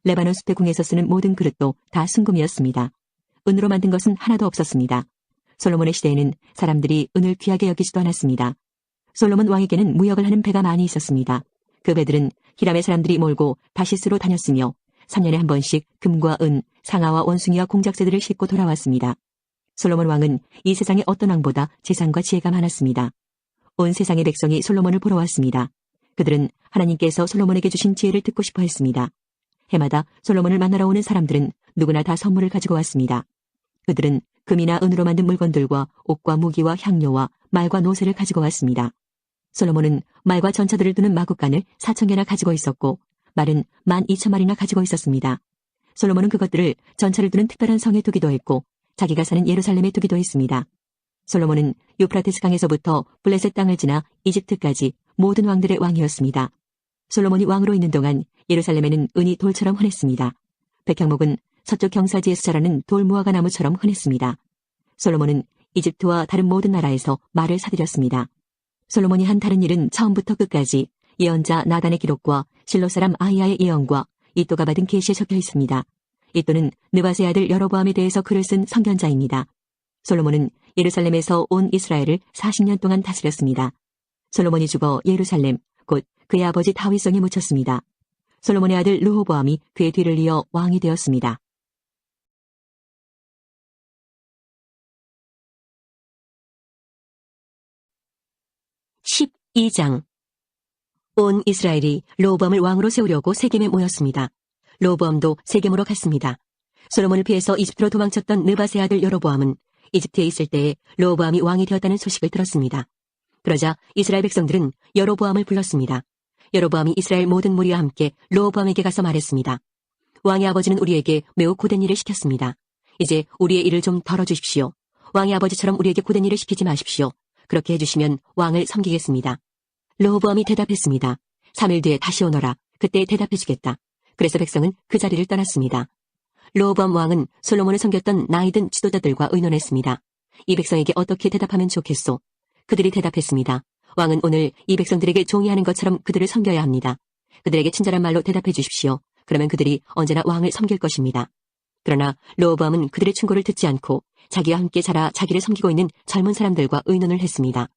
레바논 숲의 궁에서 쓰는 모든 그릇도 다 순금이었습니다. 은으로 만든 것은 하나도 없었습니다. 솔로몬의 시대에는 사람들이 은을 귀하게 여기지도 않았습니다. 솔로몬 왕에게는 무역을 하는 배가 많이 있었습니다. 그 배들은 히람의 사람들이 몰고 다시스로 다녔으며 3년에 한 번씩 금과 은, 상아와 원숭이와 공작새들을 싣고 돌아왔습니다. 솔로몬 왕은 이 세상의 어떤 왕보다 재산과 지혜가 많았습니다. 온 세상의 백성이 솔로몬을 보러 왔습니다. 그들은 하나님께서 솔로몬에게 주신 지혜를 듣고 싶어 했습니다. 해마다 솔로몬을 만나러 오는 사람들은 누구나 다 선물을 가지고 왔습니다. 그들은 금이나 은으로 만든 물건들과 옷과 무기와 향료와 말과 노새를 가지고 왔습니다. 솔로몬은 말과 전차들을 두는 마구간을 4,000개나 가지고 있었고 말은 12,000마리나 가지고 있었습니다. 솔로몬은 그것들을 전차를 두는 특별한 성에 두기도 했고 자기가 사는 예루살렘에 두기도 했습니다. 솔로몬은 유프라테스 강에서부터 블레셋 땅을 지나 이집트까지 모든 왕들의 왕이었습니다. 솔로몬이 왕으로 있는 동안 예루살렘에는 은이 돌처럼 흔했습니다. 백향목은 서쪽 경사지에서 자라는 돌 무화과 나무처럼 흔했습니다. 솔로몬은 이집트와 다른 모든 나라에서 말을 사들였습니다. 솔로몬이 한 다른 일은 처음부터 끝까지 예언자 나단의 기록과 실로 사람 아히야의 예언과 이또가 받은 계시에 적혀 있습니다. 이또는 느바세 아들 여로보암에 대해서 글을 쓴 선견자입니다. 솔로몬은 예루살렘에서 온 이스라엘을 40년 동안 다스렸습니다. 솔로몬이 죽어 예루살렘, 곧 그의 아버지 다윗성에 묻혔습니다. 솔로몬의 아들 르호보암이 그의 뒤를 이어 왕이 되었습니다. 12장. 온 이스라엘이 르호보암을 왕으로 세우려고 세겜에 모였습니다. 르호보암도 세겜으로 갔습니다. 솔로몬을 피해서 이집트로 도망쳤던 느바세 아들 여로보암은 이집트에 있을 때에 르호보암이 왕이 되었다는 소식을 들었습니다. 그러자 이스라엘 백성들은 여로보암을 불렀습니다. 여로보암이 이스라엘 모든 무리와 함께 르호보암에게 가서 말했습니다. 왕의 아버지는 우리에게 매우 고된 일을 시켰습니다. 이제 우리의 일을 좀 덜어주십시오. 왕의 아버지처럼 우리에게 고된 일을 시키지 마십시오. 그렇게 해주시면 왕을 섬기겠습니다. 르호보암이 대답했습니다. 3일 뒤에 다시 오너라. 그때 대답해주겠다. 그래서 백성은 그 자리를 떠났습니다. 르호보암 왕은 솔로몬을 섬겼던 나이든 지도자들과 의논했습니다. 이 백성에게 어떻게 대답하면 좋겠소? 그들이 대답했습니다. 왕은 오늘 이 백성들에게 종이하는 것처럼 그들을 섬겨야 합니다. 그들에게 친절한 말로 대답해 주십시오. 그러면 그들이 언제나 왕을 섬길 것입니다. 그러나 르호보암은 그들의 충고를 듣지 않고 자기와 함께 자라 자기를 섬기고 있는 젊은 사람들과 의논을 했습니다.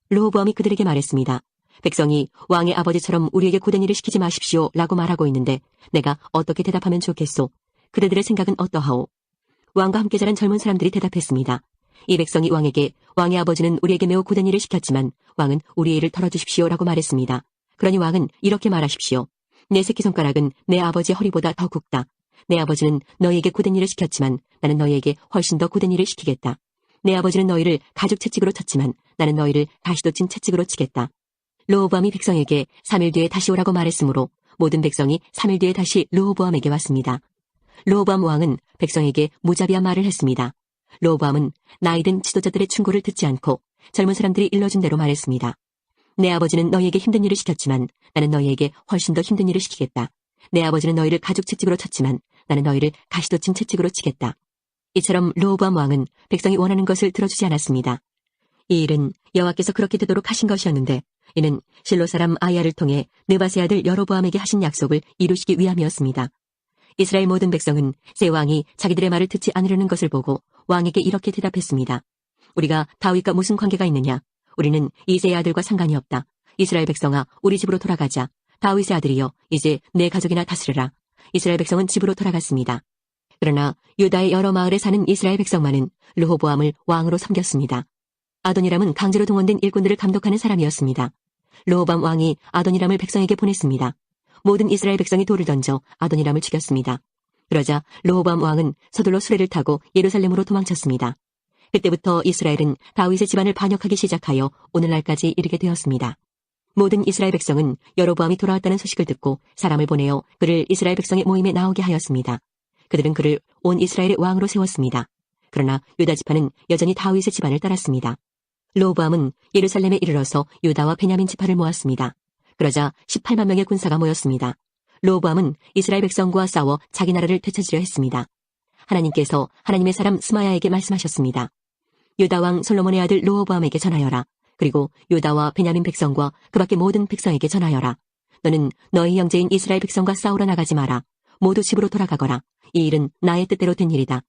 르호보암이 그들에게 말했습니다. 백성이 왕의 아버지처럼 우리에게 고된 일을 시키지 마십시오 라고 말하고 있는데 내가 어떻게 대답하면 좋겠소? 그대들의 생각은 어떠하오? 왕과 함께 자란 젊은 사람들이 대답했습니다. 이 백성이 왕에게 왕의 아버지는 우리에게 매우 고된 일을 시켰지만 왕은 우리의 일을 털어주십시오 라고 말했습니다. 그러니 왕은 이렇게 말하십시오. 내 새끼손가락은 내 아버지의 허리보다 더 굵다. 내 아버지는 너희에게 고된 일을 시켰지만 나는 너희에게 훨씬 더 고된 일을 시키겠다. 내 아버지는 너희를 가죽 채찍으로 쳤지만 나는 너희를 가시도 찐 채찍으로 치겠다. 르호보암이 백성에게 3일 뒤에 다시 오라고 말했으므로 모든 백성이 3일 뒤에 다시 르호보암에게 왔습니다. 르호보암 왕은 백성에게 무자비한 말을 했습니다. 르호보암은 나이든 지도자들의 충고를 듣지 않고 젊은 사람들이 일러준 대로 말했습니다. 내 아버지는 너희에게 힘든 일을 시켰지만 나는 너희에게 훨씬 더 힘든 일을 시키겠다. 내 아버지는 너희를 가죽 채찍으로 쳤지만 나는 너희를 가시도 친 채찍으로 치겠다. 이처럼 르호보암 왕은 백성이 원하는 것을 들어주지 않았습니다. 이 일은 여호와께서 그렇게 되도록 하신 것이었는데 이는 실로 사람 아이야를 통해 느바세 아들 여로보암에게 하신 약속을 이루시기 위함이었습니다. 이스라엘 모든 백성은 새 왕이 자기들의 말을 듣지 않으려는 것을 보고 왕에게 이렇게 대답했습니다. 우리가 다윗과 무슨 관계가 있느냐? 우리는 이새의 아들과 상관이 없다. 이스라엘 백성아, 우리 집으로 돌아가자. 다윗의 아들이여, 이제 내 가족이나 다스려라. 이스라엘 백성은 집으로 돌아갔습니다. 그러나 유다의 여러 마을에 사는 이스라엘 백성만은 르호보암을 왕으로 섬겼습니다. 아도니람은 강제로 동원된 일꾼들을 감독하는 사람이었습니다. 르호보암 왕이 아도니람을 백성에게 보냈습니다. 모든 이스라엘 백성이 돌을 던져 아도니람을 죽였습니다. 그러자 르호보암 왕은 서둘러 수레를 타고 예루살렘으로 도망쳤습니다. 그때부터 이스라엘은 다윗의 집안을 반역하기 시작하여 오늘날까지 이르게 되었습니다. 모든 이스라엘 백성은 여로보암이 돌아왔다는 소식을 듣고 사람을 보내어 그를 이스라엘 백성의 모임에 나오게 하였습니다. 그들은 그를 온 이스라엘의 왕으로 세웠습니다. 그러나 유다 지파는 여전히 다윗의 집안을 따랐습니다. 르호보암은 예루살렘에 이르러서 유다와 베냐민 지파를 모았습니다. 그러자 18만 명의 군사가 모였습니다. 르호보암은 이스라엘 백성과 싸워 자기 나라를 되찾으려 했습니다. 하나님께서 하나님의 사람 스마야에게 말씀하셨습니다. 유다 왕 솔로몬의 아들 르호보암에게 전하여라. 그리고 유다와 베냐민 백성과 그 밖의 모든 백성에게 전하여라. 너는 너희 형제인 이스라엘 백성과 싸우러 나가지 마라. 모두 집으로 돌아가거라. 이 일은 나의 뜻대로 된 일이다.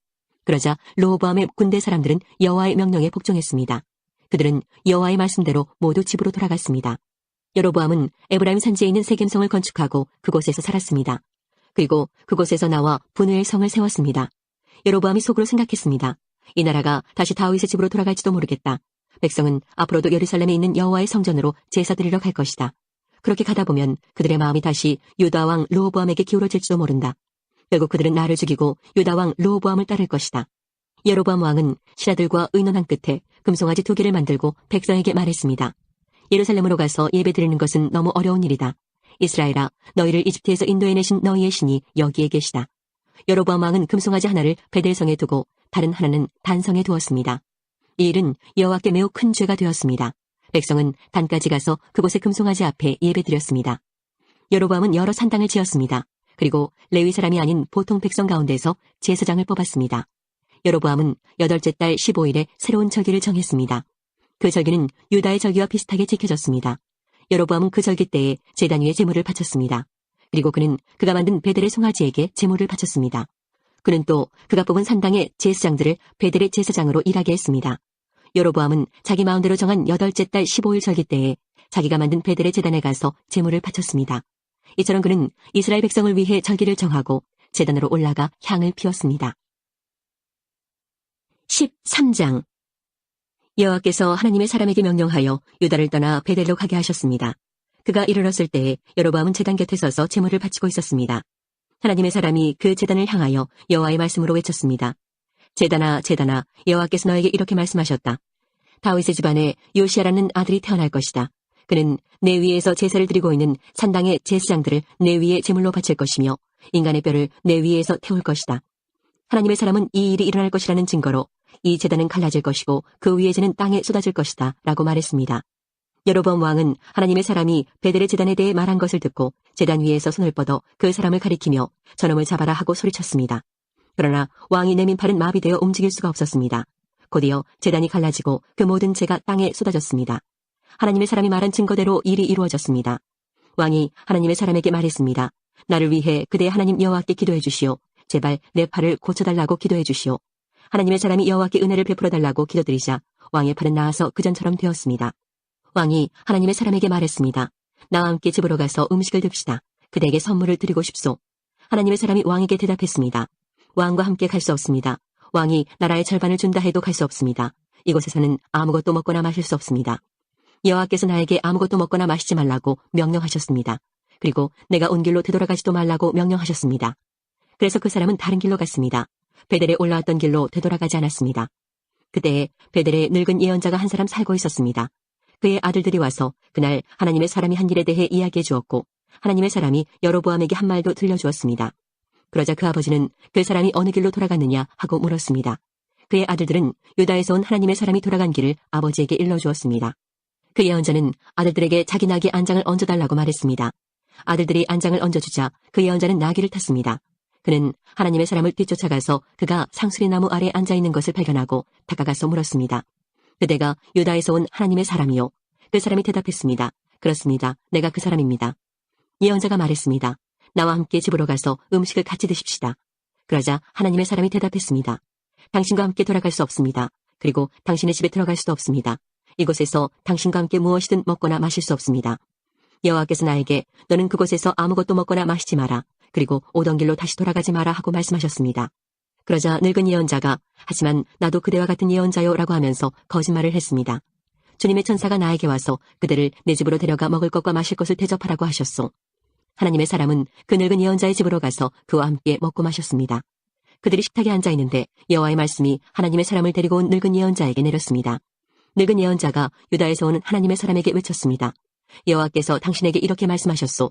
그러자 르호보암의 군대 사람들은 여호와의 명령에 복종했습니다. 그들은 여호와의 말씀대로 모두 집으로 돌아갔습니다. 여로보암은 에브라임 산지에 있는 세겜성을 건축하고 그곳에서 살았습니다. 그리고 그곳에서 나와 분우엘 성을 세웠습니다. 여로보암이 속으로 생각했습니다. 이 나라가 다시 다윗의 집으로 돌아갈지도 모르겠다. 백성은 앞으로도 예루살렘에 있는 여호와의 성전으로 제사 드리러 갈 것이다. 그렇게 가다 보면 그들의 마음이 다시 유다 왕 르호보암에게 기울어질지도 모른다. 결국 그들은 나를 죽이고 유다 왕 르호보암을 따를 것이다. 여로보암 왕은 신하들과 의논한 끝에 금송아지 2개를 만들고 백성에게 말했습니다. 예루살렘으로 가서 예배드리는 것은 너무 어려운 일이다. 이스라엘아, 너희를 이집트에서 인도해내신 너희의 신이 여기에 계시다. 여로보암 왕은 금송아지 하나를 베델성에 두고 다른 하나는 단성에 두었습니다. 이 일은 여호와께 매우 큰 죄가 되었습니다. 백성은 단까지 가서 그곳의 금송아지 앞에 예배드렸습니다. 여로보암은 여러 산당을 지었습니다. 그리고 레위 사람이 아닌 보통 백성 가운데서 제사장을 뽑았습니다. 여로보암은 8째 달 15일에 새로운 절기를 정했습니다. 그 절기는 유다의 절기와 비슷하게 지켜졌습니다. 여로보암은 그 절기 때에 제단 위에 제물을 바쳤습니다. 그리고 그는 그가 만든 베델의 송아지에게 제물을 바쳤습니다. 그는 또 그가 뽑은 산당의 제사장들을 베델의 제사장으로 일하게 했습니다. 여로보암은 자기 마음대로 정한 8째 달 15일 절기 때에 자기가 만든 베델의 제단에 가서 제물을 바쳤습니다. 이처럼 그는 이스라엘 백성을 위해 절기를 정하고 제단으로 올라가 향을 피웠습니다. 13장 여호와께서 하나님의 사람에게 명령하여 유다를 떠나 베델로 가게 하셨습니다. 그가 이르렀을 때에 여로보암은 제단 곁에 서서 제물을 바치고 있었습니다. 하나님의 사람이 그 제단을 향하여 여호와의 말씀으로 외쳤습니다. 제단아, 제단아, 여호와께서 너에게 이렇게 말씀하셨다. 다윗의 집안에 요시아라는 아들이 태어날 것이다. 그는 내 위에서 제사를 드리고 있는 산당의 제사장들을 내 위에 제물로 바칠 것이며 인간의 뼈를 내 위에서 태울 것이다. 하나님의 사람은 이 일이 일어날 것이라는 증거로 이 제단은 갈라질 것이고 그 위에 재는 땅에 쏟아질 것이다 라고 말했습니다. 여로보암 왕은 하나님의 사람이 베델의 제단에 대해 말한 것을 듣고 제단 위에서 손을 뻗어 그 사람을 가리키며 저놈을 잡아라 하고 소리쳤습니다. 그러나 왕이 내민 팔은 마비되어 움직일 수가 없었습니다. 곧이어 제단이 갈라지고 그 모든 재가 땅에 쏟아졌습니다. 하나님의 사람이 말한 증거대로 일이 이루어졌습니다. 왕이 하나님의 사람에게 말했습니다. 나를 위해 그대의 하나님 여호와께 기도해 주시오. 제발 내 팔을 고쳐달라고 기도해 주시오. 하나님의 사람이 여호와께 은혜를 베풀어 달라고 기도드리자 왕의 팔은 나아서 그전처럼 되었습니다. 왕이 하나님의 사람에게 말했습니다. 나와 함께 집으로 가서 음식을 듭시다. 그대에게 선물을 드리고 싶소. 하나님의 사람이 왕에게 대답했습니다. 왕과 함께 갈 수 없습니다. 왕이 나라의 절반을 준다 해도 갈 수 없습니다. 이곳에서는 아무것도 먹거나 마실 수 없습니다. 여호와께서 나에게 아무것도 먹거나 마시지 말라고 명령하셨습니다. 그리고 내가 온 길로 되돌아가지도 말라고 명령하셨습니다. 그래서 그 사람은 다른 길로 갔습니다. 베델에 올라왔던 길로 되돌아가지 않았습니다. 그때 베델에 늙은 예언자가 한 사람 살고 있었습니다. 그의 아들들이 와서 그날 하나님의 사람이 한 일에 대해 이야기해 주었고 하나님의 사람이 여로보암에게 한 말도 들려주었습니다. 그러자 그 아버지는 그 사람이 어느 길로 돌아갔느냐 하고 물었습니다. 그의 아들들은 유다에서 온 하나님의 사람이 돌아간 길을 아버지에게 일러주었습니다. 그 예언자는 아들들에게 자기 나귀 안장을 얹어달라고 말했습니다. 아들들이 안장을 얹어주자 그 예언자는 나귀를 탔습니다. 그는 하나님의 사람을 뒤쫓아가서 그가 상수리 나무 아래에 앉아있는 것을 발견하고 다가가서 물었습니다. 그대가 유다에서 온 하나님의 사람이요. 그 사람이 대답했습니다. 그렇습니다. 내가 그 사람입니다. 예언자가 말했습니다. 나와 함께 집으로 가서 음식을 같이 드십시다. 그러자 하나님의 사람이 대답했습니다. 당신과 함께 돌아갈 수 없습니다. 그리고 당신의 집에 들어갈 수도 없습니다. 이곳에서 당신과 함께 무엇이든 먹거나 마실 수 없습니다. 여호와께서 나에게 너는 그곳에서 아무것도 먹거나 마시지 마라. 그리고 오던 길로 다시 돌아가지 마라 하고 말씀하셨습니다. 그러자 늙은 예언자가 하지만 나도 그대와 같은 예언자요 라고 하면서 거짓말을 했습니다. 주님의 천사가 나에게 와서 그들을 내 집으로 데려가 먹을 것과 마실 것을 대접하라고 하셨소. 하나님의 사람은 그 늙은 예언자의 집으로 가서 그와 함께 먹고 마셨습니다. 그들이 식탁에 앉아있는데 여호와의 말씀이 하나님의 사람을 데리고 온 늙은 예언자에게 내렸습니다. 늙은 예언자가 유다에서 온 하나님의 사람에게 외쳤습니다. 여호와께서 당신에게 이렇게 말씀하셨소.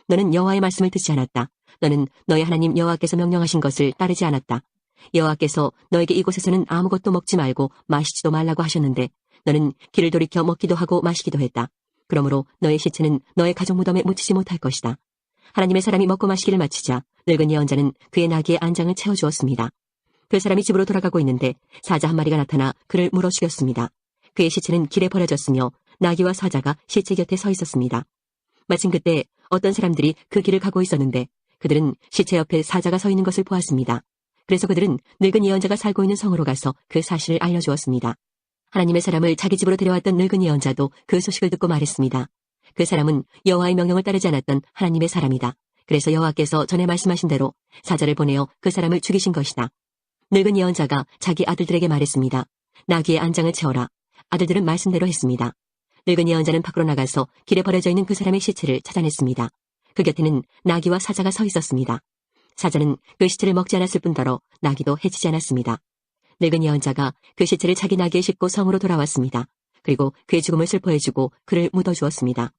너는 여호와의 말씀을 듣지 않았다. 너는 너의 하나님 여호와께서 명령하신 것을 따르지 않았다. 여호와께서 너에게 이곳에서는 아무것도 먹지 말고 마시지도 말라고 하셨는데 너는 길을 돌이켜 먹기도 하고 마시기도 했다. 그러므로 너의 시체는 너의 가족 무덤에 묻히지 못할 것이다. 하나님의 사람이 먹고 마시기를 마치자 늙은 예언자는 그의 나귀의 안장을 채워주었습니다. 그 사람이 집으로 돌아가고 있는데 사자 한 마리가 나타나 그를 물어 죽였습니다. 그의 시체는 길에 버려졌으며 나귀와 사자가 시체 곁에 서 있었습니다. 마침 그때 어떤 사람들이 그 길을 가고 있었는데 그들은 시체 옆에 사자가 서 있는 것을 보았습니다. 그래서 그들은 늙은 예언자가 살고 있는 성으로 가서 그 사실을 알려주었습니다. 하나님의 사람을 자기 집으로 데려왔던 늙은 예언자도 그 소식을 듣고 말했습니다. 그 사람은 여호와의 명령을 따르지 않았던 하나님의 사람이다. 그래서 여호와께서 전에 말씀하신 대로 사자를 보내어 그 사람을 죽이신 것이다. 늙은 예언자가 자기 아들들에게 말했습니다. 나귀의 안장을 채워라. 아들들은 말씀대로 했습니다. 늙은 예언자는 밖으로 나가서 길에 버려져 있는 그 사람의 시체를 찾아냈습니다. 그 곁에는 나귀와 사자가 서 있었습니다. 사자는 그 시체를 먹지 않았을 뿐더러 나귀도 해치지 않았습니다. 늙은 예언자가 그 시체를 자기 나귀에 싣고 성으로 돌아왔습니다. 그리고 그의 죽음을 슬퍼해주고 그를 묻어주었습니다.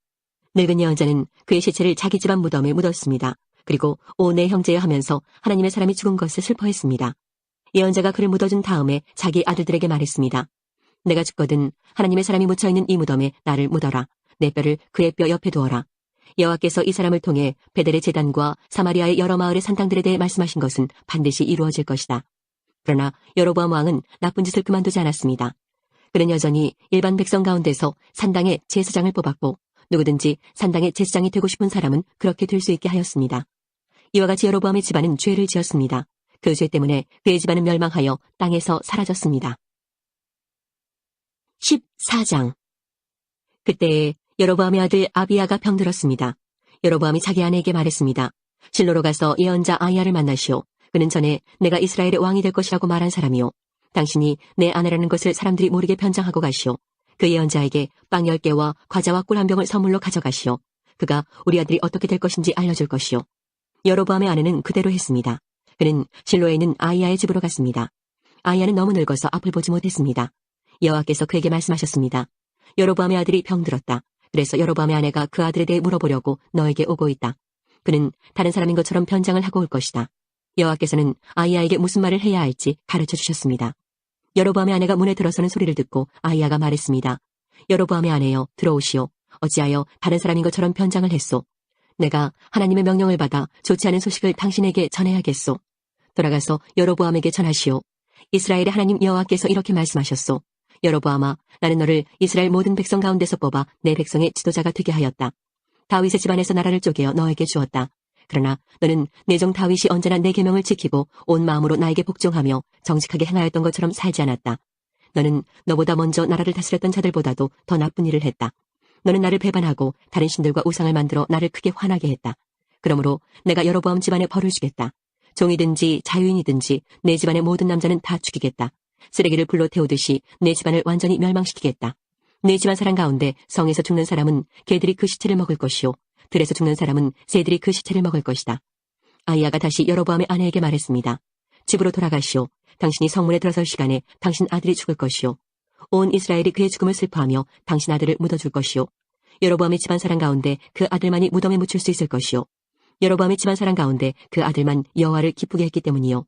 늙은 예언자는 그의 시체를 자기 집안 무덤에 묻었습니다. 그리고 오 내 형제여 하면서 하나님의 사람이 죽은 것을 슬퍼했습니다. 예언자가 그를 묻어준 다음에 자기 아들들에게 말했습니다. 내가 죽거든 하나님의 사람이 묻혀있는 이 무덤에 나를 묻어라. 내 뼈를 그의 뼈 옆에 두어라. 여호와께서 이 사람을 통해 베델의 제단과 사마리아의 여러 마을의 산당들에 대해 말씀하신 것은 반드시 이루어질 것이다. 그러나 여로보암 왕은 나쁜 짓을 그만두지 않았습니다. 그는 여전히 일반 백성 가운데서 산당의 제사장을 뽑았고 누구든지 산당의 제사장이 되고 싶은 사람은 그렇게 될 수 있게 하였습니다. 이와 같이 여로보암의 집안은 죄를 지었습니다. 그 죄 때문에 그의 집안은 멸망하여 땅에서 사라졌습니다. 14장. 그때 여로보암의 아들 아비야가 병들었습니다. 여로보암이 자기 아내에게 말했습니다. 실로로 가서 예언자 아이야를 만나시오. 그는 전에 내가 이스라엘의 왕이 될 것이라고 말한 사람이요. 당신이 내 아내라는 것을 사람들이 모르게 변장하고 가시오. 그 예언자에게 빵 10개와 과자와 꿀 한 병을 선물로 가져가시오. 그가 우리 아들이 어떻게 될 것인지 알려줄 것이오. 여로보암의 아내는 그대로 했습니다. 그는 실로에 있는 아이야의 집으로 갔습니다. 아이야는 너무 늙어서 앞을 보지 못했습니다. 여호와께서 그에게 말씀하셨습니다. 여로보암의 아들이 병들었다. 그래서 여로보암의 아내가 그 아들에 대해 물어보려고 너에게 오고 있다. 그는 다른 사람인 것처럼 변장을 하고 올 것이다. 여호와께서는 아이야에게 무슨 말을 해야 할지 가르쳐 주셨습니다. 여로보암의 아내가 문에 들어서는 소리를 듣고 아히야가 말했습니다. 여로보암의 아내여, 들어오시오. 어찌하여 다른 사람인 것처럼 변장을 했소? 내가 하나님의 명령을 받아 좋지 않은 소식을 당신에게 전해야겠소. 돌아가서 여로보암에게 전하시오. 이스라엘의 하나님 여호와께서 이렇게 말씀하셨소. 여로보암아, 나는 너를 이스라엘 모든 백성 가운데서 뽑아 내 백성의 지도자가 되게 하였다. 다윗의 집안에서 나라를 쪼개어 너에게 주었다. 그러나 너는 내 종 다윗이 언제나 내 계명을 지키고 온 마음으로 나에게 복종하며 정직하게 행하였던 것처럼 살지 않았다. 너는 너보다 먼저 나라를 다스렸던 자들보다도 더 나쁜 일을 했다. 너는 나를 배반하고 다른 신들과 우상을 만들어 나를 크게 화나게 했다. 그러므로 내가 여로보암 집안에 벌을 주겠다. 종이든지 자유인이든지 내 집안의 모든 남자는 다 죽이겠다. 쓰레기를 불로 태우듯이 내 집안을 완전히 멸망시키겠다. 내 집안 사람 가운데 성에서 죽는 사람은 개들이 그 시체를 먹을 것이요, 들에서 죽는 사람은 새들이 그 시체를 먹을 것이다. 아히야가 다시 여로보암의 아내에게 말했습니다. 집으로 돌아가시오. 당신이 성문에 들어설 시간에 당신 아들이 죽을 것이오. 온 이스라엘이 그의 죽음을 슬퍼하며 당신 아들을 묻어줄 것이오. 여로보암의 집안 사람 가운데 그 아들만이 무덤에 묻힐 수 있을 것이오. 여로보암의 집안 사람 가운데 그 아들만 여호와를 기쁘게 했기 때문이요.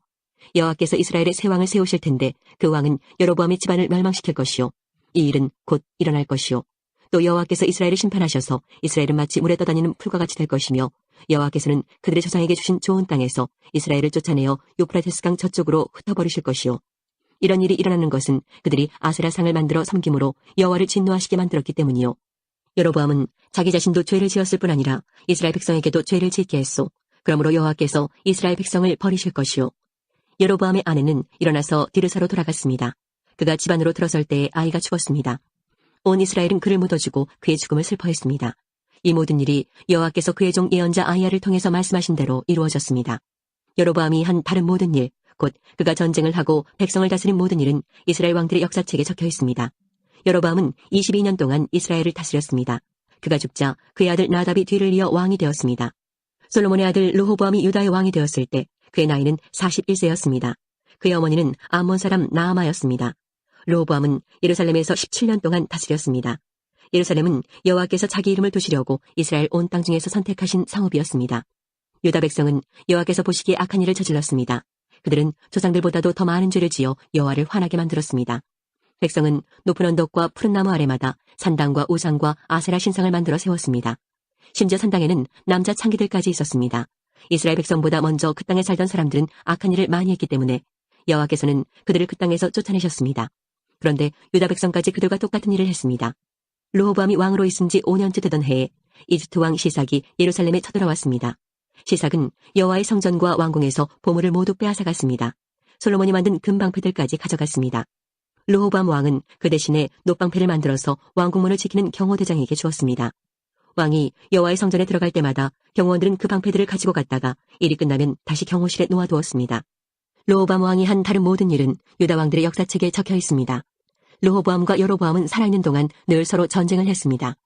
여호와께서 이스라엘의 새 왕을 세우실 텐데 그 왕은 여로보암의 집안을 멸망시킬 것이요. 이 일은 곧 일어날 것이요. 또 여호와께서 이스라엘을 심판하셔서 이스라엘은 마치 물에 떠다니는 풀과 같이 될 것이며 여호와께서는 그들의 조상에게 주신 좋은 땅에서 이스라엘을 쫓아내어 유프라테스강 저쪽으로 흩어버리실 것이요. 이런 일이 일어나는 것은 그들이 아세라상을 만들어 섬김으로 여호와를 진노하시게 만들었기 때문이요. 여로보암은 자기 자신도 죄를 지었을 뿐 아니라 이스라엘 백성에게도 죄를 짓게 했소. 그러므로 여호와께서 이스라엘 백성을 버리실 것이요. 여로보암의 아내는 일어나서 디르사로 돌아갔습니다. 그가 집안으로 들어설 때에 아이가 죽었습니다. 온 이스라엘은 그를 묻어주고 그의 죽음을 슬퍼했습니다. 이 모든 일이 여호와께서 그의 종 예언자 아히야를 통해서 말씀하신 대로 이루어졌습니다. 여로보암이 한 다른 모든 일, 곧 그가 전쟁을 하고 백성을 다스린 모든 일은 이스라엘 왕들의 역사책에 적혀 있습니다. 여로보암은 22년 동안 이스라엘을 다스렸습니다. 그가 죽자 그의 아들 나답이 뒤를 이어 왕이 되었습니다. 솔로몬의 아들 르호보암이 유다의 왕이 되었을 때 그의 나이는 41세였습니다. 그의 어머니는 암몬 사람 나아마였습니다. 르호보암은 예루살렘에서 17년 동안 다스렸습니다. 예루살렘은 여호와께서 자기 이름을 두시려고 이스라엘 온 땅 중에서 선택하신 성읍이었습니다. 유다 백성은 여호와께서 보시기에 악한 일을 저질렀습니다. 그들은 조상들보다도 더 많은 죄를 지어 여호와를 화나게 만들었습니다. 백성은 높은 언덕과 푸른 나무 아래마다 산당과 우상과 아세라 신상을 만들어 세웠습니다. 심지어 산당에는 남자 창기들까지 있었습니다. 이스라엘 백성보다 먼저 그 땅에 살던 사람들은 악한 일을 많이 했기 때문에 여호와께서는 그들을 그 땅에서 쫓아내셨습니다. 그런데 유다 백성까지 그들과 똑같은 일을 했습니다. 르호보암이 왕으로 있은 지 5년째 되던 해에 이집트 왕 시삭이 예루살렘에 쳐들어왔습니다. 시삭은 여호와의 성전과 왕궁에서 보물을 모두 빼앗아갔습니다. 솔로몬이 만든 금방패들까지 가져갔습니다. 르호보암 왕은 그 대신에 놋방패를 만들어서 왕궁문을 지키는 경호대장에게 주었습니다. 왕이 여호와의 성전에 들어갈 때마다 경호원들은 그 방패들을 가지고 갔다가 일이 끝나면 다시 경호실에 놓아두었습니다. 르호보암 왕이 한 다른 모든 일은 유다 왕들의 역사책에 적혀 있습니다. 르호보암과 여로보암은 살아있는 동안 늘 서로 전쟁을 했습니다.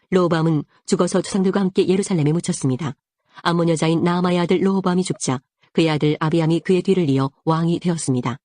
르호보암은 죽어서 조상들과 함께 예루살렘에 묻혔습니다. 암몬 여자인 나아마의 아들 르호보암이 죽자 그의 아들 아비암이 그의 뒤를 이어 왕이 되었습니다.